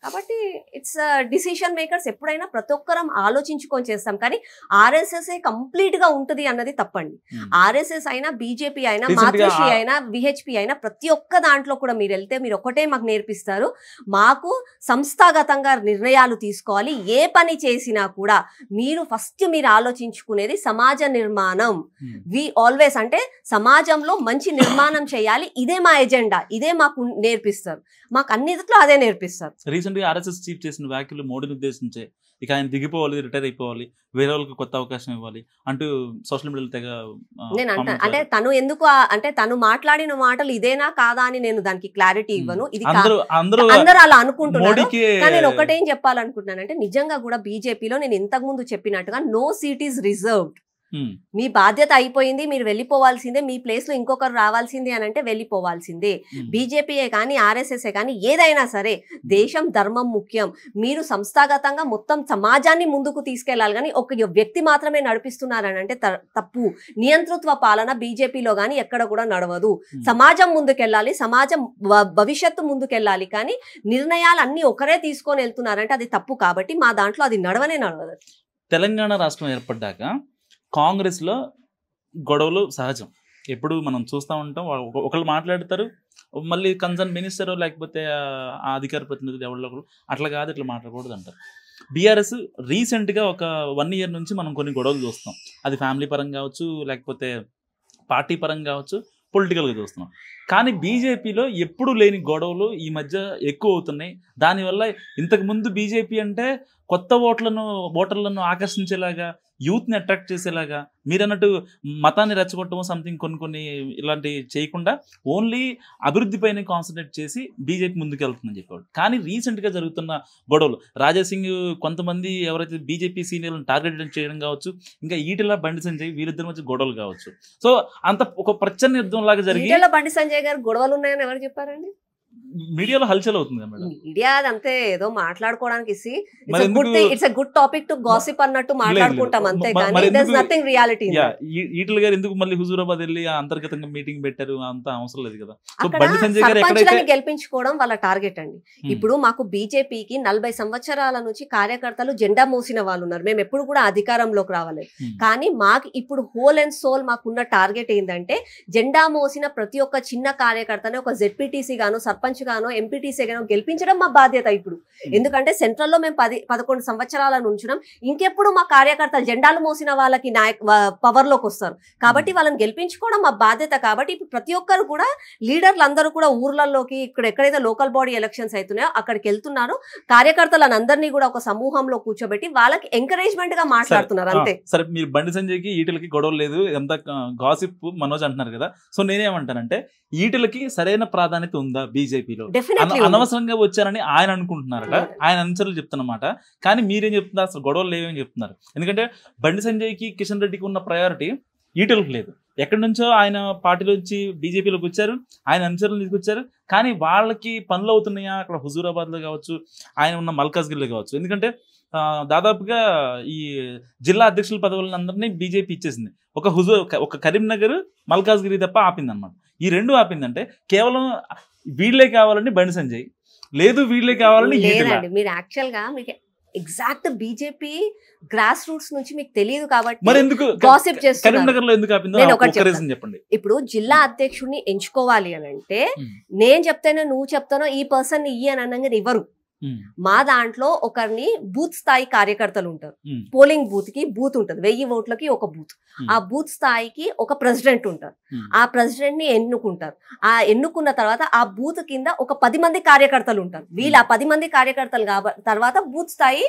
కాబట్టి ఇట్స్ డిసిషన్ మేకర్స్. ఎప్పుడైనా ప్రతి ఒక్కరం ఆలోచించుకొని చేస్తాం, కానీ ఆర్ఎస్ఎస్ కంప్లీట్ గా ఉంటది అన్నది తప్పండి. ఆర్ఎస్ఎస్ అయినా, బీజేపీ అయినా, మాతృశ్రీ అయినా, విహెచ్పి అయినా, ప్రతి ఒక్క దాంట్లో కూడా మీరు వెళ్తే మీరు ఒకటే మాకు నేర్పిస్తారు, మాకు సంస్థాగతంగా నిర్ణయాలు తీసుకోవాలి. ఏ పని చేసినా కూడా మీరు ఆలోచించుకునేది సమాజ నిర్మాణం. వి ఆల్వేస్ అంటే సమాజంలో మంచి నిర్మాణం చేయాలి, ఇదే మా ఎజెండా, ఇదే మాకు నేర్పిస్తారు. మాకు అన్నిట్లో అదే నేర్పిస్తారు. రీసెంట్గా ఆర్ఎస్ఎస్ చీఫ్ చేసిన వ్యాఖ్యలు మోడీని ఉద్దేశించే, ఇక ఆయన దిగిపోవాలి, రిటైర్ అయిపోవాలి, వేరే వాళ్ళకి కొత్త అవకాశం ఇవ్వాలి అంటూ సోషల్ మీడియాలో తెగ నేను అంటే తను ఎందుకు అంటే తను మాట్లాడిన మాటలు ఇదేనా కాదా అని నేను దానికి క్లారిటీ ఇవ్వను. ఇది అందరూ అలా అనుకుంటున్నారు. కానీ నేను ఒకటేం చెప్పాలనుకుంటున్నానంటే, నిజంగా కూడా బీజేపీలో నేను ఇంతకు ముందు చెప్పినట్టుగా నో సీట్ ఈస్ రిజర్వ్డ్. మీ బాధ్యత అయిపోయింది, మీరు వెళ్ళిపోవాల్సిందే, మీ ప్లేస్ లో ఇంకొకరు రావాల్సిందే అని అంటే వెళ్ళిపోవాల్సిందే. బీజేపీయే కానీ, ఆర్ఎస్ఎస్ఏ కానీ, ఏదైనా సరే దేశం ధర్మం ముఖ్యం. మీరు సంస్థాగతంగా మొత్తం సమాజాన్ని ముందుకు తీసుకెళ్లాలి, కానీ ఒక వ్యక్తి మాత్రమే నడిపిస్తున్నారని అంటే తప్పు. నియంతృత్వ పాలన బీజేపీలో కానీ ఎక్కడ కూడా నడవదు. సమాజం ముందుకెళ్ళాలి, సమాజం భవిష్యత్తు ముందుకెళ్ళాలి, కానీ నిర్ణయాలు అన్ని ఒకరే తీసుకొని వెళ్తున్నారంటే అది తప్పు. కాబట్టి మా దాంట్లో అది నడవదు. తెలంగాణ రాష్ట్రం ఏర్పడ్డాక కాంగ్రెస్లో గొడవలు సహజం, ఎప్పుడు మనం చూస్తూ ఉంటాం. ఒకళ్ళు మాట్లాడతారు, మళ్ళీ కన్సర్న్ మినిస్టర్ లేకపోతే ఆ అధికార ప్రతినిధులు ఎవరిలో అట్లా కాదు, ఇట్లా మాట్లాడకూడదు అంటారు. బీఆర్ఎస్ రీసెంట్గా ఒక 1 year నుంచి మనం కొన్ని గొడవలు చూస్తాం. అది ఫ్యామిలీ పరంగా కావచ్చు, లేకపోతే పార్టీ పరంగా కావచ్చు, పొలిటికల్గా చూస్తున్నాం. కానీ బీజేపీలో ఎప్పుడు లేని గొడవలు ఈ మధ్య ఎక్కువ అవుతున్నాయి. దానివల్ల ఇంతకుముందు బీజేపీ అంటే కొత్త ఓటర్లను ఆకర్షించేలాగా యూత్ని అట్రాక్ట్ చేసేలాగా మీరు అన్నట్టు మతాన్ని రెచ్చగొట్టడం సంథింగ్ కొన్ని ఇలాంటి చేయకుండా ఓన్లీ అభివృద్ధి పైన కాన్సన్ట్రేట్ చేసి బీజేపీ ముందుకు వెళ్తుందని చెప్పాడు. కానీ రీసెంట్గా జరుగుతున్న గొడవలు రాజాసింగ్ కొంతమంది ఎవరైతే బీజేపీ సీనియర్లను టార్గెట్ చేయడం కావచ్చు, ఇంకా ఈటెల బండి సంజయ్ వీరిద్దరి మధ్య గొడవలు కావచ్చు. సో అంత ఒక ప్రచన్న యుద్ధం లాగా జరిగి బండి సంజయ్ గారు గొడవలు ఉన్నాయని ఎవరు చెప్పారండి? మీడియాలో హల్చల్ అవుతుంది మేడం. మీడియా అదంతే ఏదో మాట్లాడుకోవడానికి it's a good topic to gossip అన్నట్టు మాట్లాడుకుంటాం అంతే, కానీ there is nothing reality. Etela గారు ఎందుకు మళ్ళీ హుజూరాబాద్ వెళ్ళి అంతర్గతంగా మీటింగ్ పెట్టారు? అంత అవసరం లేదు కదా. గెలిపించుకోవడం వాళ్ళ టార్గెట్ అండి. ఇప్పుడు మాకు బీజేపీకి 40 సంవత్సరాల నుంచి కార్యకర్తలు జెండా మోసిన వాళ్ళు ఉన్నారు. మేము ఎప్పుడు కూడా అధికారంలోకి రావాలి, కానీ మాకు ఇప్పుడు హోల్ అండ్ సోల్ మాకున్న టార్గెట్ ఏంటంటే జెండా మోసిన ప్రతి ఒక్క చిన్న కార్యకర్తని ఒక జెడ్పీటీసీ గాను, సర్పంచ్ గానో, ఎంపీటీసీ గానో గెలిపించడం మా బాధ్యత ఇప్పుడు. ఎందుకంటే సెంట్రల్ లో మేము 11 సంవత్సరాల నుంచున్నాం. ఇంకెప్పుడు మా కార్యకర్తలు జెండాలు మోసిన వాళ్ళకి పవర్ లోకి వస్తారు, కాబట్టి వాళ్ళని గెలిపించుకోవడం మా బాధ్యత. కాబట్టి ఇప్పుడు ప్రతి ఒక్కరు కూడా లీడర్లు అందరూ కూడా ఊర్లలోకి, ఇక్కడ ఎక్కడైతే లోకల్ బాడీ ఎలక్షన్స్ అవుతున్నాయో అక్కడికి వెళ్తున్నారు. కార్యకర్తలను అందరినీ కూడా ఒక సమూహంలో కూర్చోబెట్టి వాళ్ళకి ఎంకరేజ్మెంట్ గా మాట్లాడుతున్నారు అంతే. సరే, మీరు బండి సంజయ్కి ఈటలకి గొడవ లేదు, ఎంత గాసిప్ మనోజ్ అంటున్నారు కదా. సో నేనేమంటానంటే ఈటలకి సరైన ప్రాధాన్యత ఉందా బీజేపీలో? అనవసరంగా వచ్చారని ఆయన అనుకుంటున్నారట, ఆయన అనుచరులు చెప్తున్నమాట. కానీ మీరేం చెప్తున్నారు? అసలు గొడవలు లేవని చెప్తున్నారు. ఎందుకంటే బండి సంజయ్కి, కిషన్ రెడ్డికి ఉన్న ప్రయారిటీ ఈటలకు లేదు. ఎక్కడి నుంచో ఆయన పార్టీలోంచి బీజేపీలోకి వచ్చారు, ఆయన అనుచరులు తీసుకొచ్చారు. కానీ వాళ్ళకి పనులు అవుతున్నాయా అక్కడ హుజూరాబాద్లో కావచ్చు, ఆయన ఉన్న మల్కాజ్గిరిలో కావచ్చు? ఎందుకంటే దాదాపుగా ఈ జిల్లా అధ్యక్షుల పదవులందరినీ బీజేపీ ఇచ్చేసింది. ఒక కరీంనగర్, మల్కాజ్గిరి తప్ప ఆపింది అనమాట. ఈ రెండు ఆపిందంటే కేవలం వీళ్ళే కావాలని బండి సంజయ్, లేదు వీళ్ళే కావాలని ఈటల. మీరు యాక్చువల్ గా మీకు ఎగ్జాక్ట్ బీజేపీ గ్రాస్ రూట్స్ నుంచి మీకు తెలియదు కాబట్టి మరి ఎందుకు గాసిప్ చేస్తున్నారు? కరీంనగర్ లో ఎందుకు ఆపిందో చెప్పండి. ఇప్పుడు జిల్లా అధ్యక్షుడిని ఎంచుకోవాలి అని అంటే నేను చెప్తేనే నువ్వు చెప్తానో ఈ పర్సన్ ఇయ్యి అని అనగా ఇవ్వరు. మా దాంట్లో ఒకరిని బూత్ స్థాయి కార్యకర్తలు ఉంటారు. పోలింగ్ బూత్ కి బూత్ ఉంటుంది, 1000 ఓట్లకి ఒక బూత్. ఆ బూత్ స్థాయికి ఒక ప్రెసిడెంట్ ఉంటారు. ఆ ప్రెసిడెంట్ ని ఎన్నుకుంటారు. ఆ ఎన్నుకున్న తర్వాత ఆ బూత్ కింద ఒక 10 మంది కార్యకర్తలు ఉంటారు. వీళ్ళు ఆ 10 మంది కార్యకర్తలు తర్వాత బూత్ స్థాయి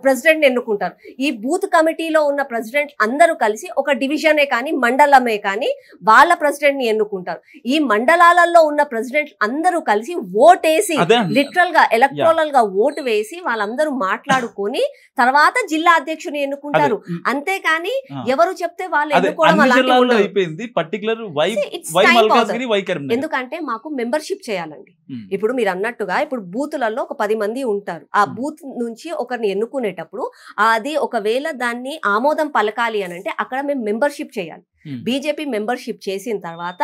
ప్రెసిడెంట్ ఎన్నుకుంటారు. ఈ బూత్ కమిటీలో ఉన్న ప్రెసిడెంట్ అందరూ కలిసి ఒక డివిజనే కానీ మండలమే కానీ వాళ్ళ ప్రెసిడెంట్ ని ఎన్నుకుంటారు. ఈ మండలాలలో ఉన్న ప్రెసిడెంట్ అందరూ కలిసి ఓటేసి లిటరల్ గా ఎలక్ట్రల్ గా ఓటు వేసి వాళ్ళందరూ మాట్లాడుకొని తర్వాత జిల్లా అధ్యక్షుని ఎన్నుకుంటారు. అంతేకాని ఎవరు చెప్తే వాళ్ళు ఎన్నుకోవడం ఎందుకంటే మాకు మెంబర్షిప్ చేయాలండి. ఇప్పుడు మీరు అన్నట్టుగా ఇప్పుడు బూతులలో ఒక 10 మంది ఉంటారు. ఆ బూత్ నుంచి ఒకరిని ఎన్నుకునేటప్పుడు అది ఒకవేళ దాన్ని ఆమోదం పలకాలి అని అంటే అక్కడ మేము మెంబర్షిప్ చేయాలి. బీజేపీ మెంబర్షిప్ చేసిన తర్వాత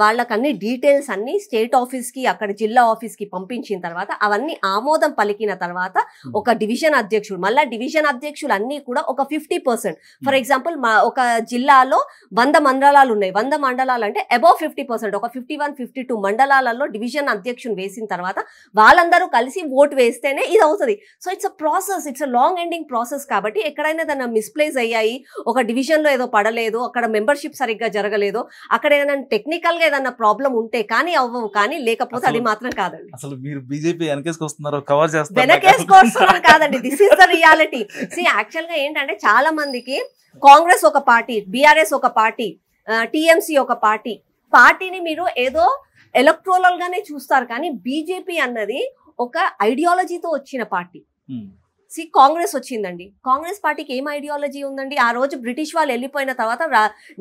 వాళ్ళకి అన్ని డీటెయిల్స్ అన్ని స్టేట్ ఆఫీస్ కి, అక్కడ జిల్లా ఆఫీస్ కి పంపించిన తర్వాత అవన్నీ ఆమోదం పలికిన తర్వాత ఒక డివిజన్ అధ్యక్షుడు, మళ్ళీ డివిజన్ అధ్యక్షులు అన్ని కూడా ఒక 50%. ఫర్ ఎగ్జాంపుల్ ఒక జిల్లాలో 100 మండలాలు ఉన్నాయి. 100 మండలాలు అంటే అబౌవ్ 50%, ఒక 51, 52 మండలాలలో డివిజన్ అధ్యక్షుడు వేసిన తర్వాత వాళ్ళందరూ కలిసి ఓటు వేస్తేనే ఇది అవుతుంది. So it's a process, it's a long ending process. కాబట్టి ఎక్కడైనా దాన్ని మిస్ప్లేస్ అయ్యాయి, ఒక డివిజన్ లో ఏదో పడలేదు, అక్కడ మెంబర్షిప్ సరిగ్గా జరగలేదు, అక్కడ ఏదైనా టెక్నికల్ గా ఏదైనా ప్రాబ్లం ఉంటే కానీ అవ్వవు, కానీ లేకపోతే అది మాత్రం కాదండి. అసలు మీరు బీజేపీ వెనకేసుకొస్తున్నారు, కవర్ చేస్తారు. వెనకేసుకొస్తున్నారు కాదండి, this is the reality. Actual గా ఏంటంటే చాలా మందికి కాంగ్రెస్ ఒక పార్టీ, బీఆర్ఎస్ ఒక పార్టీ, టీఎంసీ ఒక పార్టీని మీరు ఏదో ఎలక్ట్రోరల్ గానే చూస్తారు, కానీ బీజేపీ అన్నది ఒక ఐడియాలజీతో వచ్చిన పార్టీ. కాంగ్రెస్ వచ్చిందండి, కాంగ్రెస్ పార్టీకి ఏం ఐడియాలజీ ఉందండి? ఆ రోజు బ్రిటిష్ వాళ్ళు వెళ్ళిపోయిన తర్వాత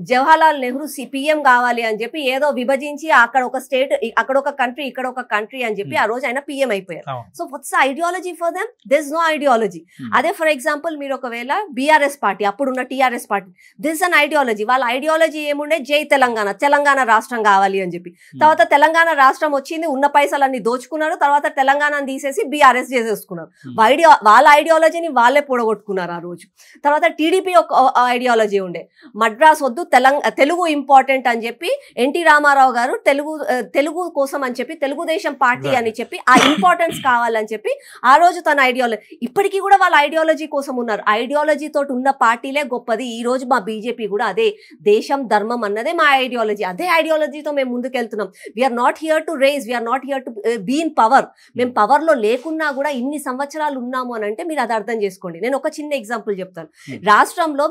జవహర్లాల్ నెహ్రూ పిఎం కావాలి అని చెప్పి ఏదో విభజించి అక్కడ ఒక స్టేట్, అక్కడ ఒక కంట్రీ, ఇక్కడ ఒక కంట్రీ అని చెప్పి ఆ రోజు ఆయన పిఎం అయిపోయారు. So what's ideology for them? This no ideology. అదే ఫర్ ఎగ్జాంపుల్ మీరు ఒకవేళ బీఆర్ఎస్ పార్టీ, అప్పుడున్న TRS party, this an ideology. వాళ్ళ ఐడియాలజీ ఏముండే? జై తెలంగాణ, తెలంగాణ రాష్ట్రం కావాలి అని చెప్పి. తర్వాత తెలంగాణ రాష్ట్రం వచ్చింది, ఉన్న పైసలన్నీ దోచుకున్నారు, తర్వాత తెలంగాణను తీసేసి బీఆర్ఎస్ చేసేసుకున్నారు. వాళ్ళ ఐడియాలజీని వాళ్ళే పొడగొట్టుకున్నారు ఆ రోజు. తర్వాత టీడీపీ ఒక ఐడియాలజీ ఉండే, మద్రాస్ వద్దు, తెలుగు ఇంపార్టెంట్ అని చెప్పి ఎన్టీ రామారావు గారు తెలుగు కోసం అని చెప్పి తెలుగుదేశం పార్టీ అని చెప్పి ఆ ఇంపార్టెన్స్ కావాలని చెప్పి ఆ రోజు తన ఐడియాలజీ. ఇప్పటికీ కూడా వాళ్ళ ఐడియాలజీ కోసం ఉన్నారు. ఐడియాలజీ తోటి ఉన్న పార్టీలే గొప్పది. ఈ రోజు మా బీజేపీ కూడా అదే, దేశం ధర్మం అన్నదే మా ఐడియాలజీ. అదే ఐడియాలజీతో మేము ముందుకెళ్తున్నాం. We're not here to rage, we're not here to be in power. మేము పవర్ లో లేకున్నా కూడా ఇన్ని సంవత్సరాలు ఉన్నాము అని అంటే మీరు అది అర్థం చేసుకోండి. నేను ఒక చిన్న ఎగ్జాంపుల్ చెప్తాను. రాష్ట్రంలో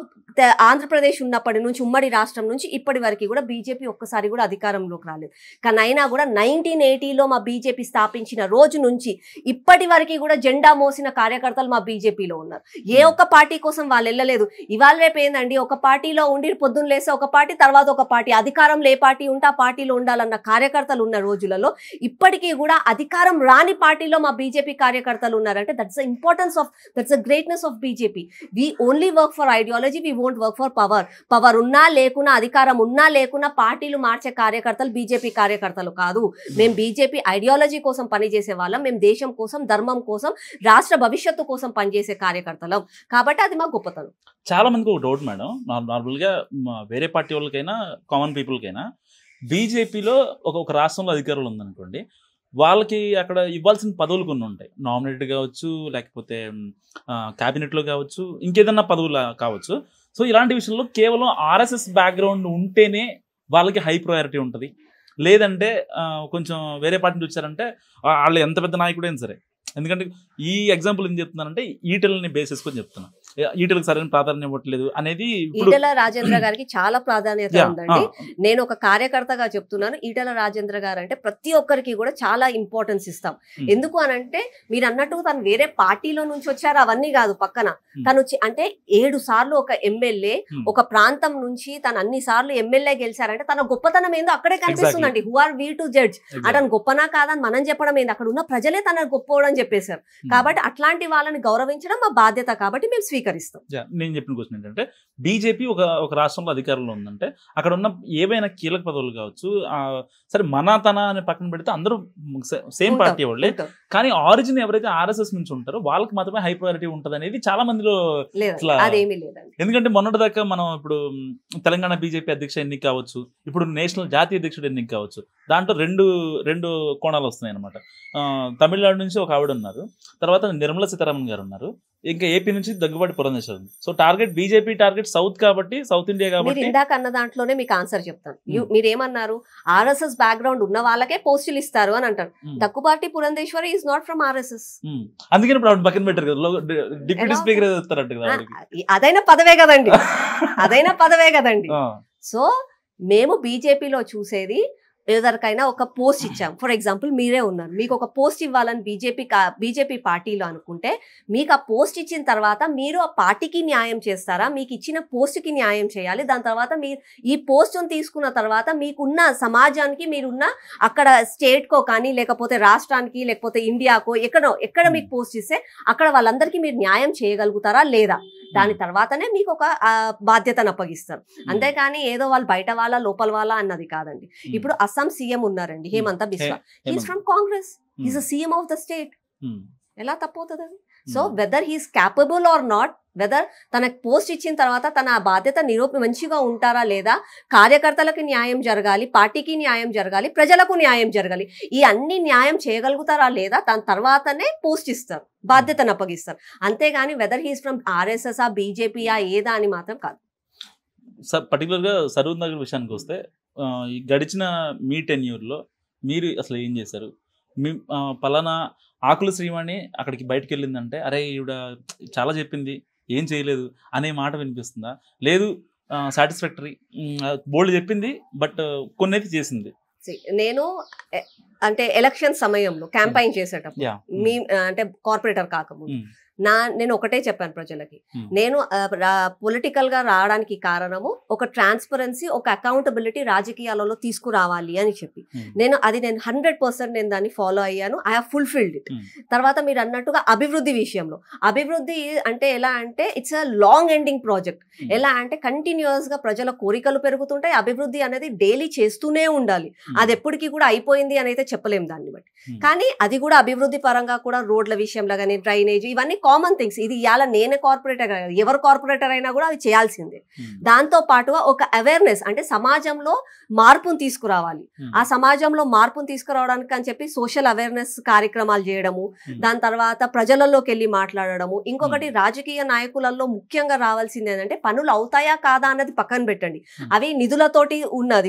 ఆంధ్రప్రదేశ్ ఉన్నప్పటి నుంచి, ఉమ్మడి రాష్ట్రం నుంచి ఇప్పటి వరకు కూడా బీజేపీ ఒక్కసారి కూడా అధికారంలోకి రాలేదు. కానీ అయినా కూడా 1980లో మా బీజేపీ స్థాపించిన రోజు నుంచి ఇప్పటి వరకు కూడా జెండా మోసిన కార్యకర్తలు మా బీజేపీలో ఉన్నారు. ఏ ఒక్క పార్టీ కోసం వాళ్ళు వెళ్ళలేదు. ఇవాళ రేపు ఏందండి, ఒక పార్టీలో ఉండి పొద్దున్న లేస్తే ఒక పార్టీ, తర్వాత ఒక పార్టీ, అధికారంలో ఏ పార్టీ ఉంటే ఆ పార్టీలో ఉండాలన్న కార్యకర్తలు ఉన్న రోజులలో ఇప్పటికీ కూడా అధికారం రాని పార్టీలో మా బీజేపీ కార్యకర్తలు ఉన్నారంటే that's the importance of, that's the greatness of BJP. We only work for ideology, we won't work for power. Power ఉన్నా లేకున్నా, అధికారం ఉన్నా లేకున్నా పార్టీలు మార్చే కార్యకర్తలు బీజేపీ కార్యకర్తలు కాదు. మేము బీజేపీ ఐడియాలజీ కోసం పనిచేసే వాళ్ళం. మేము దేశం కోసం, ధర్మం కోసం, రాష్ట్ర భవిష్యత్తు కోసం పనిచేసే కార్యకర్తలం. కాబట్టి అది మా గొప్పతనం. చాలా మందికి ఒక డౌట్ మేడం, నార్మల్గా వేరే పార్టీ వాళ్ళకైనా కామన్ పీపుల్కైనా బీజేపీలో ఒక రాష్ట్రంలో అధికారులు ఉందనుకోండి, వాళ్ళకి అక్కడ ఇవ్వాల్సిన పదవులు కొన్ని ఉంటాయి. నామినేటెడ్ కావచ్చు, లేకపోతే క్యాబినెట్లో కావచ్చు, ఇంకేదన్నా పదవులు కావచ్చు. సో ఇలాంటి విషయంలో కేవలం ఆర్ఎస్ఎస్ బ్యాక్గ్రౌండ్ ఉంటేనే వాళ్ళకి హై ప్రయారిటీ ఉంటుంది. లేదంటే కొంచెం వేరే పార్టీ నుంచి వచ్చారంటే వాళ్ళు ఎంత పెద్ద నాయకుడైనా సరే, ఎందుకంటే ఈ ఎగ్జాంపుల్ ఏం చెప్తున్నానంటే ఈటెలని బేస్ చేసుకొని చెప్తున్నా, ఈటెలకు సరైన ప్రాధాన్యం ఇవ్వట్లేదు అనేది. ఈటెల రాజేంద్ర గారికి చాలా ప్రాధాన్యత ఉందండి. నేను ఒక కార్యకర్తగా చెప్తున్నాను, ఈటెల రాజేంద్ర గారు అంటే ప్రతి ఒక్కరికి కూడా చాలా ఇంపార్టెన్స్ ఇస్తాం. ఎందుకు అనంటే మీరు అన్నట్టు తను వేరే పార్టీలో నుంచి వచ్చారు అవన్నీ కాదు, పక్కన తను అంటే 7 సార్లు ఒక ఎమ్మెల్యే, ఒక ప్రాంతం నుంచి తను అన్ని సార్లు ఎమ్మెల్యే గెలిచారంటే తన గొప్పతనం ఏందో అక్కడే కనిపిస్తుందండి. Who are we to judge? అతను గొప్పనా కాదని మనం చెప్పడం ఏంది, అక్కడ ఉన్న ప్రజలే తన గొప్పవడం చెప్పేశారు. కాబట్టి అట్లాంటి వాళ్ళని గౌరవించడం మా బాధ్యత. కాబట్టి మేము స్వీకరిస్తాం. నేను చెప్పిన క్వశ్చన్ ఏంటంటే, బీజేపీ ఒక రాష్ట్రంలో అధికారంలో ఉందంటే అక్కడ ఉన్న ఏవైనా కీలక పదవులు కావచ్చు, సరే మన తన అని పక్కన పెడితే అందరూ సేమ్ పార్టీ వాళ్ళే, కానీ ఆరిజిన్ ఎవరైతే ఆర్ఎస్ఎస్ నుంచి ఉంటారో వాళ్ళకి మాత్రమే హై ప్రయారిటీ ఉంటుంది అనేది చాలా మందిలో అదేమీ లేదండి. ఎందుకంటే మొన్నటిదాకా మనం ఇప్పుడు తెలంగాణ బీజేపీ అధ్యక్ష ఎన్నిక కావచ్చు, ఇప్పుడు నేషనల్ జాతీయ అధ్యక్షుడు ఎన్నిక కావచ్చు, దాంట్లో రెండు కోణాలు వస్తున్నాయి అనమాట. తమిళనాడు నుంచి ఒక ఆవిడ ఉన్నారు, తర్వాత నిర్మలా సీతారామన్ గారు ఉన్నారు, ఇంకా ఏపీ నుంచి దగ్గుబాటి పురంధేశ్వరి ఉంది. So target BJP target south కాబట్టి, సౌత్ ఇండియా కాబట్టి. ఇందాక అన్న దాంట్లోనే మీకు ఆన్సర్ చెప్తాను. మీరు ఏమన్నారు, ఆర్ఎస్ఎస్ బ్యాక్గ్రౌండ్ ఉన్న వాళ్ళకే పోస్టులు ఇస్తారు అని అంటారు. Daggubati Purandeswari is not from RSS. అందుకని ఇప్పుడు పక్కన పెట్టారు కదా, డిప్యూటీ స్పీకర్ ఇస్తారంట కదా. అదైనా పదవే కదండి, అదైనా పదవే కదండి. సో మేము బీజేపీలో చూసేది, ఎవరికైనా ఒక పోస్ట్ ఇచ్చాం. ఫర్ ఎగ్జాంపుల్ మీరే ఉన్నారు, మీకు ఒక పోస్ట్ ఇవ్వాలని బీజేపీ పార్టీలో అనుకుంటే, మీకు ఆ పోస్ట్ ఇచ్చిన తర్వాత మీరు ఆ పార్టీకి న్యాయం చేస్తారా, మీకు ఇచ్చిన పోస్ట్కి న్యాయం చేయాలి. దాని తర్వాత మీరు ఈ పోస్ట్ని తీసుకున్న తర్వాత మీకున్న సమాజానికి, మీరున్న అక్కడ స్టేట్కో కానీ, లేకపోతే రాష్ట్రానికి, లేకపోతే ఇండియాకో ఎక్కడ మీకు పోస్ట్ ఇస్తే అక్కడ వాళ్ళందరికీ మీరు న్యాయం చేయగలుగుతారా లేదా, దాని తర్వాతనే మీకు ఒక బాధ్యతను అప్పగిస్తారు. అంతేకాని ఏదో వాళ్ళు బయట వాళ్ళ లోపల వాళ్ళ అన్నది కాదండి. ఇప్పుడు అస్సాం సీఎం ఉన్నారండి, Himanta Biswa. He's from Congress, he's a CM of the state. ఎలా తప్పవుతుంది అది? So whether he's capable or not, whether తనకు పోస్ట్ ఇచ్చిన తర్వాత తన బాధ్యత మంచిగా ఉంటారా లేదా, కార్యకర్తలకు న్యాయం జరగాలి, పార్టీకి న్యాయం జరగాలి, ప్రజలకు న్యాయం జరగాలి, ఈ అన్ని న్యాయం చేయగలుగుతారా లేదా, దాని తర్వాతనే పోస్ట్ ఇస్తారు, బాధ్యతను అప్పగిస్తారు. అంతేగాని వెదర్ హీస్ ఫ్రమ్ ఆర్ఎస్ఎస్, బీజేపీయా ఏదా అని మాత్రం కాదు. పర్టికులర్గా సరూర్ నగర్ విషయానికి వస్తే, ఈ గడిచిన మీ టెన్యూర్లో మీరు అసలు ఏం చేశారు? మీ పలానా ఆకుల శ్రీవాణి అక్కడికి బయటకు వెళ్ళిందంటే, అరే ఈవిడ చాలా చెప్పింది ఏం చేయలేదు అనే మాట వినిపిస్తుందా? లేదు సాటిస్ఫాక్టరీ, బోల్డ్ చెప్పింది బట్ కొన్ని అయితే చేసింది. నేను అంటే ఎలక్షన్ సమయంలో క్యాంపెయిన్ చేసేటప్పుడు, మీ అంటే కార్పొరేటర్ కాకముందు నేను ఒకటే చెప్పాను ప్రజలకి, నేను పొలిటికల్ గా రావడానికి కారణము ఒక ట్రాన్స్పరెన్సీ, ఒక అకౌంటబిలిటీ రాజకీయాలలో తీసుకురావాలి అని చెప్పి, నేను 100% నేను దాన్ని ఫాలో అయ్యాను. I have fulfilled it. తర్వాత మీరు అన్నట్టుగా అభివృద్ధి విషయంలో, అభివృద్ధి అంటే ఎలా అంటే it's a long ending project. ఎలా అంటే కంటిన్యూస్ గా ప్రజల కోరికలు పెరుగుతుంటాయి, అభివృద్ధి అనేది డైలీ చేస్తూనే ఉండాలి. అది ఎప్పటికీ కూడా అయిపోయింది అని అయితే చెప్పలేము దాన్ని బట్టి. కానీ అది కూడా అభివృద్ధి పరంగా కూడా రోడ్ల విషయంలో కానీ, డ్రైనేజ్, ఇవన్నీ కామన్ థింగ్స్. ఇది ఇవాళ నేనే కార్పొరేటర్ కాదు, ఎవరు కార్పొరేటర్ అయినా కూడా అది చేయాల్సిందే. దాంతో పాటుగా ఒక అవేర్నెస్, అంటే సమాజంలో మార్పును తీసుకురావాలి. ఆ సమాజంలో మార్పును తీసుకురావడానికి అని చెప్పి సోషల్ అవేర్నెస్ కార్యక్రమాలు చేయడము, దాని తర్వాత ప్రజలలోకి వెళ్ళి మాట్లాడడము. ఇంకొకటి, రాజకీయ నాయకులలో ముఖ్యంగా రావాల్సింది ఏంటంటే, పనులు అవుతాయా కాదా అన్నది పక్కన పెట్టండి, అవి నిధులతోటి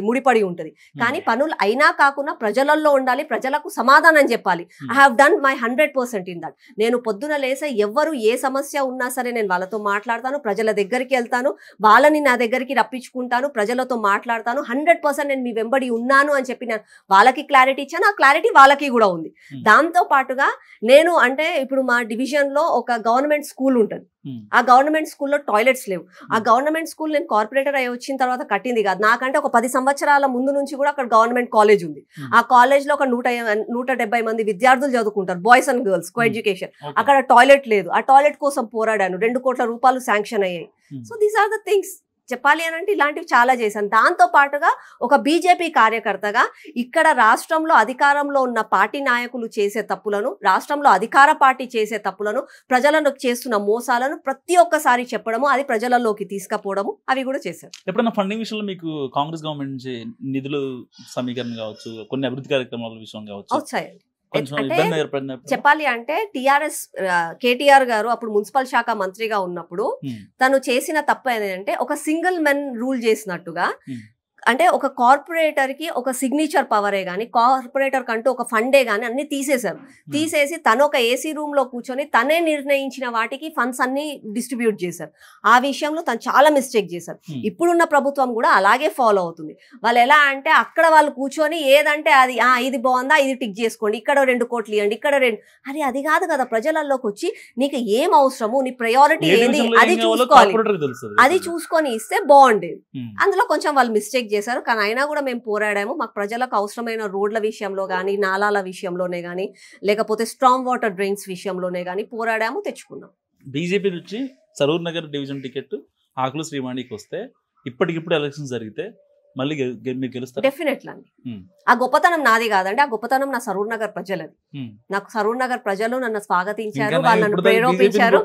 ముడిపడి ఉంటది. కానీ పనులు అయినా కాకుండా ప్రజలలో ఉండాలి, ప్రజలకు సమాధానం చెప్పాలి. I have done my 100% in that. నేను పొద్దున లేసే ఎవరు ఏ సమస్య ఉన్నా సరే నేను వాళ్ళతో మాట్లాడతాను, ప్రజల దగ్గరికి వెళ్తాను, వాళ్ళని నా దగ్గరికి రప్పించుకుంటాను, ప్రజలతో మాట్లాడతాను, 100% నేను మీ వెంబడి ఉన్నాను అని చెప్పి నేను వాళ్ళకి క్లారిటీ ఇచ్చాను. ఆ క్లారిటీ వాళ్ళకి కూడా ఉంది. దాంతో పాటుగా నేను అంటే ఇప్పుడు మా డివిజన్ లో ఒక గవర్నమెంట్ స్కూల్ ఉంటుంది. ఆ గవర్నమెంట్ స్కూల్లో టాయిలెట్స్ లేవు. ఆ గవర్నమెంట్ స్కూల్ నేను కార్పొరేటర్ అయ్యి వచ్చిన తర్వాత కట్టింది కాదు. నాకంటే ఒక 10 సంవత్సరాల ముందు నుంచి కూడా అక్కడ గవర్నమెంట్ కాలేజ్ ఉంది. ఆ కాలేజ్ లో ఒక 170 మంది విద్యార్థులు చదువుకుంటారు, boys and girls co education. అక్కడ టాయిలెట్ లేదు. ఆ టాయిలెట్ కోసం పోరాడాను. 2 కోట్ల రూపాయలు శాంక్షన్ అయ్యాయి. So these are the things. చెప్పాలి అని అంటే ఇలాంటివి చాలా చేశాను. దాంతో పాటుగా ఒక బీజేపీ కార్యకర్తగా ఇక్కడ రాష్ట్రంలో అధికారంలో ఉన్న పార్టీ నాయకులు చేసే తప్పులను, రాష్ట్రంలో అధికార పార్టీ చేసే తప్పులను, ప్రజలను చేస్తున్న మోసాలను ప్రతి ఒక్కసారి చెప్పడము, అది ప్రజలలోకి తీసుకుపోవడము, అవి కూడా చేశారు. ఎప్పుడైనా ఫండింగ్ విషయంలో మీకు కాంగ్రెస్ గవర్నమెంట్ నుంచి నిధులు సమీకరణ కావచ్చు, కొన్ని అభివృద్ధి కార్యక్రమాల విషయం కావచ్చు అవుతాయండి. అంటే చెప్పాలి అంటే టిఆర్ఎస్ కేటీఆర్ గారు అప్పుడు మున్సిపల్ శాఖ మంత్రిగా ఉన్నప్పుడు తను చేసిన తప్పు ఏంటంటే ఒక సింగిల్ మెన్ రూల్ చేసినట్టుగా, అంటే ఒక కార్పొరేటర్ కి ఒక సిగ్నేచర్ పవరే గానీ, కార్పొరేటర్ కంటూ ఒక ఫండే గానీ అన్ని తీసేశారు. తీసేసి తను ఒక ఏసీ రూమ్ లో కూర్చొని తనే నిర్ణయించిన వాటికి ఫండ్స్ అన్ని డిస్ట్రిబ్యూట్ చేశారు. ఆ విషయంలో తను చాలా మిస్టేక్ చేశారు. ఇప్పుడున్న ప్రభుత్వం కూడా అలాగే ఫాలో అవుతుంది. వాళ్ళు ఎలా అంటే అక్కడ వాళ్ళు కూర్చొని ఏదంటే అది ఇది బాగుందా, ఇది టిక్ చేసుకోండి, ఇక్కడ 2 కోట్లు ఇవ్వండి, ఇక్కడ 2. అది కాదు కదా. ప్రజలలోకి వచ్చి నీకు ఏం అవసరము, నీ ప్రయారిటీ ఏంది, అది చూసుకోవాలి. అది చూసుకొని ఇస్తే బాగుండేది. అందులో కొంచెం వాళ్ళు మిస్టేక్ చేశారు. కానీ అయినా కూడా మేము పోరాడాము. మాకు ప్రజలకు అవసరమైన రోడ్ల విషయంలో కానీ, నాలాల విషయంలోనే కానీ, లేకపోతే స్ట్రాంగ్ వాటర్ డ్రైన్స్ విషయంలోనే కానీ పోరాడాము, తెచ్చుకున్నాం. బీజేపీ నుంచి సరూర్ నగర్ డివిజన్ టికెట్ ఆకుల శ్రీవాణికి వస్తే ఇప్పటికిప్పుడు ఎలక్షన్ జరిగితే మళ్ళీ మీరు గెలుస్తారు? డెఫినెట్లీ అండి. ఆ గొప్పతనం నాది కాదండి, ఆ గొప్పతనం నా సరూర్ నగర్ ప్రజలది. నాకు సరూర్ నగర్ ప్రజలు నన్ను స్వాగతించారు, వాళ్ళు నన్ను ప్రేరేపించారు.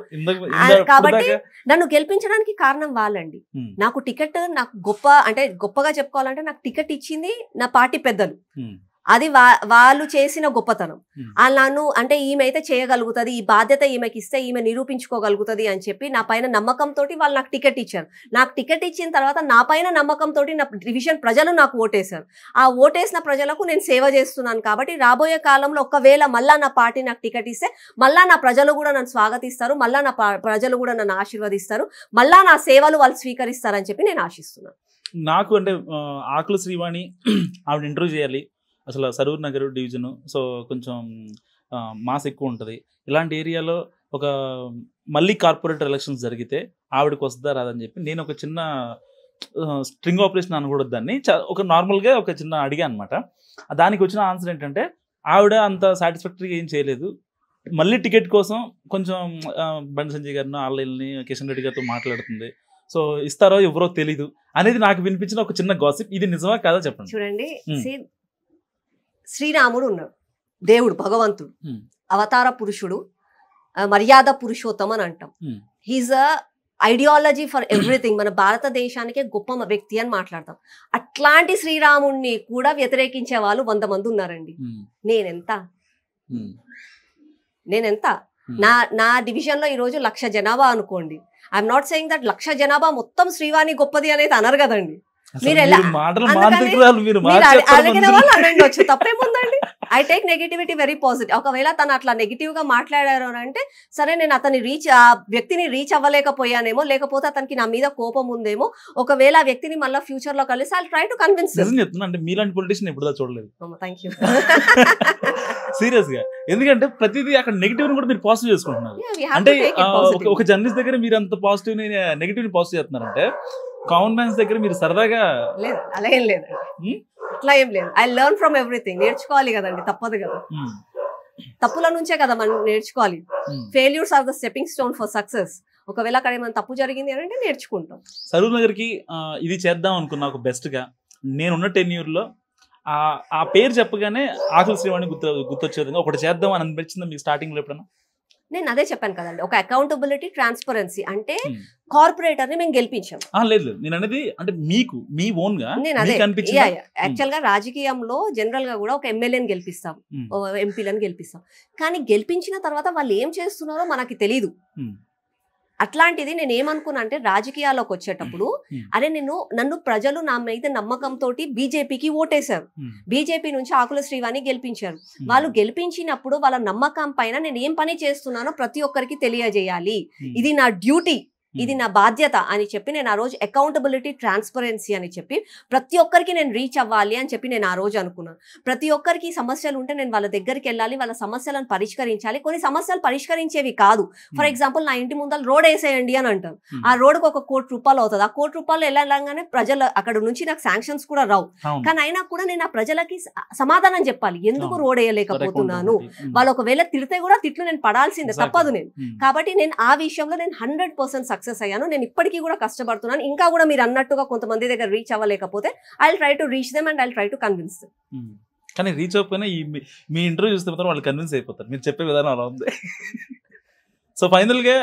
కాబట్టి నన్ను గెలిపించడానికి కారణం వాళ్ళండి. నాకు టికెట్, నాకు గొప్పగా చెప్పుకోవాలంటే నాకు టికెట్ ఇచ్చింది నా పార్టీ పెద్దలు. అది వాళ్ళు చేసిన గొప్పతనం. నన్ను అంటే ఈమె అయితే చేయగలుగుతుంది, ఈ బాధ్యత ఈమెకి ఇస్తే ఈమె నిరూపించుకోగలుగుతుంది అని చెప్పి నా పైన నమ్మకంతో వాళ్ళు నాకు టికెట్ ఇచ్చారు. నాకు టికెట్ ఇచ్చిన తర్వాత నా పైన నమ్మకంతో నా డివిజన్ ప్రజలు నాకు ఓటేశారు. ఆ ఓటేసిన ప్రజలకు నేను సేవ చేస్తున్నాను. కాబట్టి రాబోయే కాలంలో ఒకవేళ మళ్ళా నా పార్టీ నాకు టికెట్ ఇస్తే మళ్ళా నా ప్రజలు కూడా నన్ను స్వాగతిస్తారు, మళ్ళా నా ప్రజలు కూడా నన్ను ఆశీర్వదిస్తారు, మళ్ళా నా సేవలు వాళ్ళు స్వీకరిస్తారని చెప్పి నేను ఆశిస్తున్నాను. నాకు అంటే ఆకుల శ్రీవాణి ఆవిడ ఇంటర్వ్యూ చేయాలి. అసలు సరూర్ నగర్ డివిజన్, సో కొంచెం మాస్ ఎక్కువ ఉంటుంది. ఇలాంటి ఏరియాలో ఒక మళ్ళీ కార్పొరేటర్ ఎలక్షన్స్ జరిగితే ఆవిడకి వస్తుందా రాదని చెప్పి నేను ఒక చిన్న స్ట్రింగ్ ఆపరేషన్ అనకూడదు దాన్ని, ఒక నార్మల్గా ఒక చిన్న అడిగా అనమాట. దానికి వచ్చిన ఆన్సర్ ఏంటంటే ఆవిడ అంత సాటిస్ఫాక్టరీగా ఏం చేయలేదు, మళ్ళీ టికెట్ కోసం కొంచెం బండి సంజయ్ గారిని, ఆన్లైన్ని, కిషన్ రెడ్డి గారితో మాట్లాడుతుంది. సో ఇస్తారో ఎవరో తెలీదు అనేది నాకు వినిపించిన ఒక చిన్న గాసిప్. ఇది నిజమా కాదా చెప్పండి. చూడండి, శ్రీరాముడు ఉన్నాడు, దేవుడు, భగవంతుడు, అవతార పురుషుడు, మర్యాద పురుషోత్తం అని అంటాం. He's a ideology for everything. మన భారతదేశానికే గొప్ప వ్యక్తి అని మాట్లాడతాం. అట్లాంటి శ్రీరాముడిని కూడా వ్యతిరేకించే వాళ్ళు 100 మంది ఉన్నారండి. నేనెంత నా డివిజన్ లో ఈరోజు 1,00,000 జనాభా అనుకోండి. ఐఎమ్ నాట్ సెయింగ్ దట్ 1,00,000 జనాభా మొత్తం శ్రీవాణి గొప్పది అనేది అనరు కదండి. మీరు అడిగిన వాళ్ళు అనండి, తప్పేముందండి. I take negativity very positive. ఒకవేళ తను అట్లా నెగిటివ్ గా మాట్లాడారు అని అంటే సరే, నేను ఆ వ్యక్తిని రీచ్ అవ్వలేకపోయానేమో, లేకపోతే అతనికి నా మీద కోపం ఉందేమో. ఒకవేళ ఆ వ్యక్తిని మళ్ళీ ఫ్యూచర్ లో కలిసి ఐ ట్రై టు కన్విన్స్. అంటే మీలాంటి పొలిటీషియన్ ఎప్పుడు చూడలేదు. Thank you. సీరియస్ గా, ఎందుకంటే ప్రతిదీ అక్కడ నెగిటివ్ కూడా మీరు పాజిటివ్ చేసుకుంటున్నారు. అంటే ఒక జర్నలిస్ట్ దగ్గర మీరు అంత పాజిటివ్ నెగిటివ్ పాజిటివ్ చేస్తున్నారంటే కామన్ మ్యాన్స్ దగ్గర మీరు సరదాగా లేదు. అలా ఏం లేదు, అట్లా ఏం లేదు. I learn from everything. నేర్చుకోవాలి కదండి, తప్పదు కదా. తప్పుల నుంచే కదా మనం నేర్చుకోవాలి. Failures are the stepping stone for success. ఒకవేళ అక్కడ ఏమైనా తప్పు జరిగింది అని అంటే నేర్చుకుంటాం. సరూర్ నగర్ కి ఇది చేద్దాం అనుకున్నా ఒక బెస్ట్ గా నేనున్న టెన్యూర్ లో ఆ పేరు చెప్పగానే ఆకుల శ్రీవాణి గుర్తొచ్చే విధంగా ఒకటి చేద్దాం అని అనిపించింది మీకు స్టార్టింగ్ లో ఎప్పుడన్నా? నేను అదే చెప్పాను కదండి, ఒక అకౌంటబిలిటీ, ట్రాన్స్పరెన్సీ. అంటే కార్పొరేటర్ ని మేము గెలిపించాం. లేదు, నేను అనేది అంటే మీకు మీ ఓన్ గా నేను అదే యాక్చువల్ గా రాజకీయంలో జనరల్ గా కూడా ఒక ఎమ్మెల్యేని గెలిపిస్తాం, ఎంపీలను గెలిపిస్తాం. కానీ గెలిపించిన తర్వాత వాళ్ళు ఏం చేస్తున్నారో మనకి తెలీదు. అట్లాంటిది నేను ఏమనుకున్నా అంటే రాజకీయాల్లోకి వచ్చేటప్పుడు అరే నన్ను ప్రజలు నా మీద నమ్మకంతో బీజేపీకి ఓటేశారు, బీజేపీ నుంచి ఆకుల శ్రీవాణి గెలిపించారు. వాళ్ళు గెలిపించినప్పుడు వాళ్ళ నమ్మకం పైన నేను ఏం పని చేస్తున్నానో ప్రతి ఒక్కరికి తెలియజేయాలి, ఇది నా డ్యూటీ, ఇది నా బాధ్యత అని చెప్పి నేను ఆ రోజు అకౌంటబిలిటీ ట్రాన్స్పరెన్సీ అని చెప్పి ప్రతి ఒక్కరికి నేను రీచ్ అవ్వాలి అని చెప్పి నేను ఆ రోజు అనుకున్నాను. ప్రతి ఒక్కరికి సమస్యలు ఉంటే నేను వాళ్ళ దగ్గరికి వెళ్ళాలి, వాళ్ళ సమస్యలను పరిష్కరించాలి. కొన్ని సమస్యలు పరిష్కరించేవి కాదు. ఫర్ ఎగ్జాంపుల్ నా ఇంటి ముందర రోడ్ వేసేయండి అని అంటారు, ఆ రోడ్కి ఒక ₹1,00,00,000 అవుతుంది. ఆ ₹1,00,00,000 వెళ్ళగానే ప్రజలు అక్కడ నుంచి నాకు శాంక్షన్స్ కూడా రావు. కానీ అయినా కూడా నేను ఆ ప్రజలకి సమాధానం చెప్పాలి, ఎందుకు రోడ్ వేయలేకపోతున్నాను. వాళ్ళు ఒకవేళ తిడితే కూడా తిట్లు నేను పడాల్సిందే, తప్పదు నేను. కాబట్టి నేను ఆ విషయంలో నేను 100% సక్సెస్ అయ్యాను. నేను ఇప్పటికీ కూడా కష్టపడుతున్నాను. ఇంకా కూడా మీరు అన్నట్టుగా కొంతమంది దగ్గర రీచ్ అవ్వలేకపోతే I will try to reach them and I will try to convince them. కానీ రీచ్ అవ్వకపోయినా మీ ఇంటర్వ్యూ చూస్తే మాత్రం వాళ్ళు కన్విన్స్ అయిపోతారు, మీరు చెప్పే విధానం అలా ఉంది. సో ఫైనల్ గా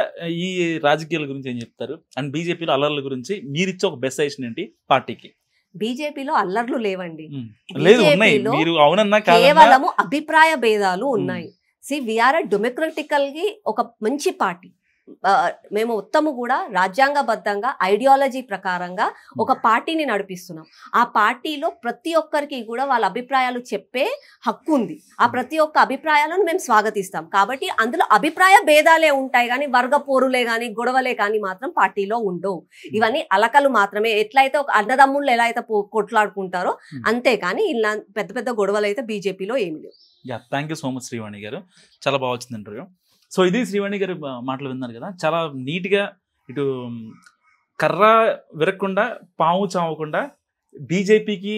ఈ రాజకీయాల గురించి ఏం చెప్తారు, అండ్ బీజేపీలో అల్లర్ల గురించి మీరు ఇచ్చే ఒక బెస్ట్ సజెషన్ ఏంటి పార్టీకి? బీజేపీలో అల్లర్లు లేవండి, లేదు ఉన్నాయి, మీరు అవునన్నా కేవలము అభిప్రాయ భేదాలు ఉన్నాయి. సి వీఆర్ డెమోక్రటికల్ గా ఒక మంచి పార్టీ, మేము మొత్తము కూడా రాజ్యాంగబద్ధంగా ఐడియాలజీ ప్రకారంగా ఒక పార్టీని నడిపిస్తున్నాం. ఆ పార్టీలో ప్రతి ఒక్కరికి కూడా వాళ్ళ అభిప్రాయాలు చెప్పే హక్కు ఉంది. ఆ ప్రతి ఒక్క అభిప్రాయాలను మేము స్వాగతిస్తాం. కాబట్టి అందులో అభిప్రాయ భేదాలే ఉంటాయి కానీ వర్గ పోరులే కానీ గొడవలే కానీ మాత్రం పార్టీలో ఉండవు. ఇవన్నీ అలకలు మాత్రమే. ఎట్లయితే ఒక అన్నదమ్ముళ్ళు ఎలా అయితే కొట్లాడుకుంటారో అంతే, కానీ ఇలా పెద్ద పెద్ద గొడవలు అయితే బీజేపీలో ఏమి లేవు. Thank you so much Srivani గారు, చాలా బాగా వచ్చింది ఇంటర్వ్యూ. సో ఇది శ్రీవాణి గారి మాటలు విన్నారు కదా, చాలా నీట్గా ఇటు కర్ర విరగకుండా పాము చావకుండా బీజేపీకి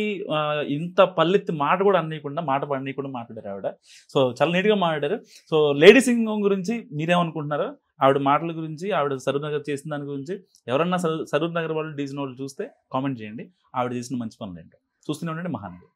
ఇంత పల్లెత్తి మాట కూడా అన్నీయకుండా మాట పడనీయకుండా మాట్లాడారు ఆవిడ. సో చాలా నీట్గా మాట్లాడారు. సో లేడీ సింగం గురించి మీరేమనుకుంటున్నారో, ఆవిడ మాటల గురించి, ఆవిడ సరూర్ నగర్ చేసిన దాని గురించి ఎవరన్నా సరూర్ నగర్ వాళ్ళు డీజన్ వాళ్ళు చూస్తే కామెంట్ చేయండి. ఆవిడ చేసిన మంచి పనులు ఏంటో చూస్తూనే ఉండండి మహానగర్.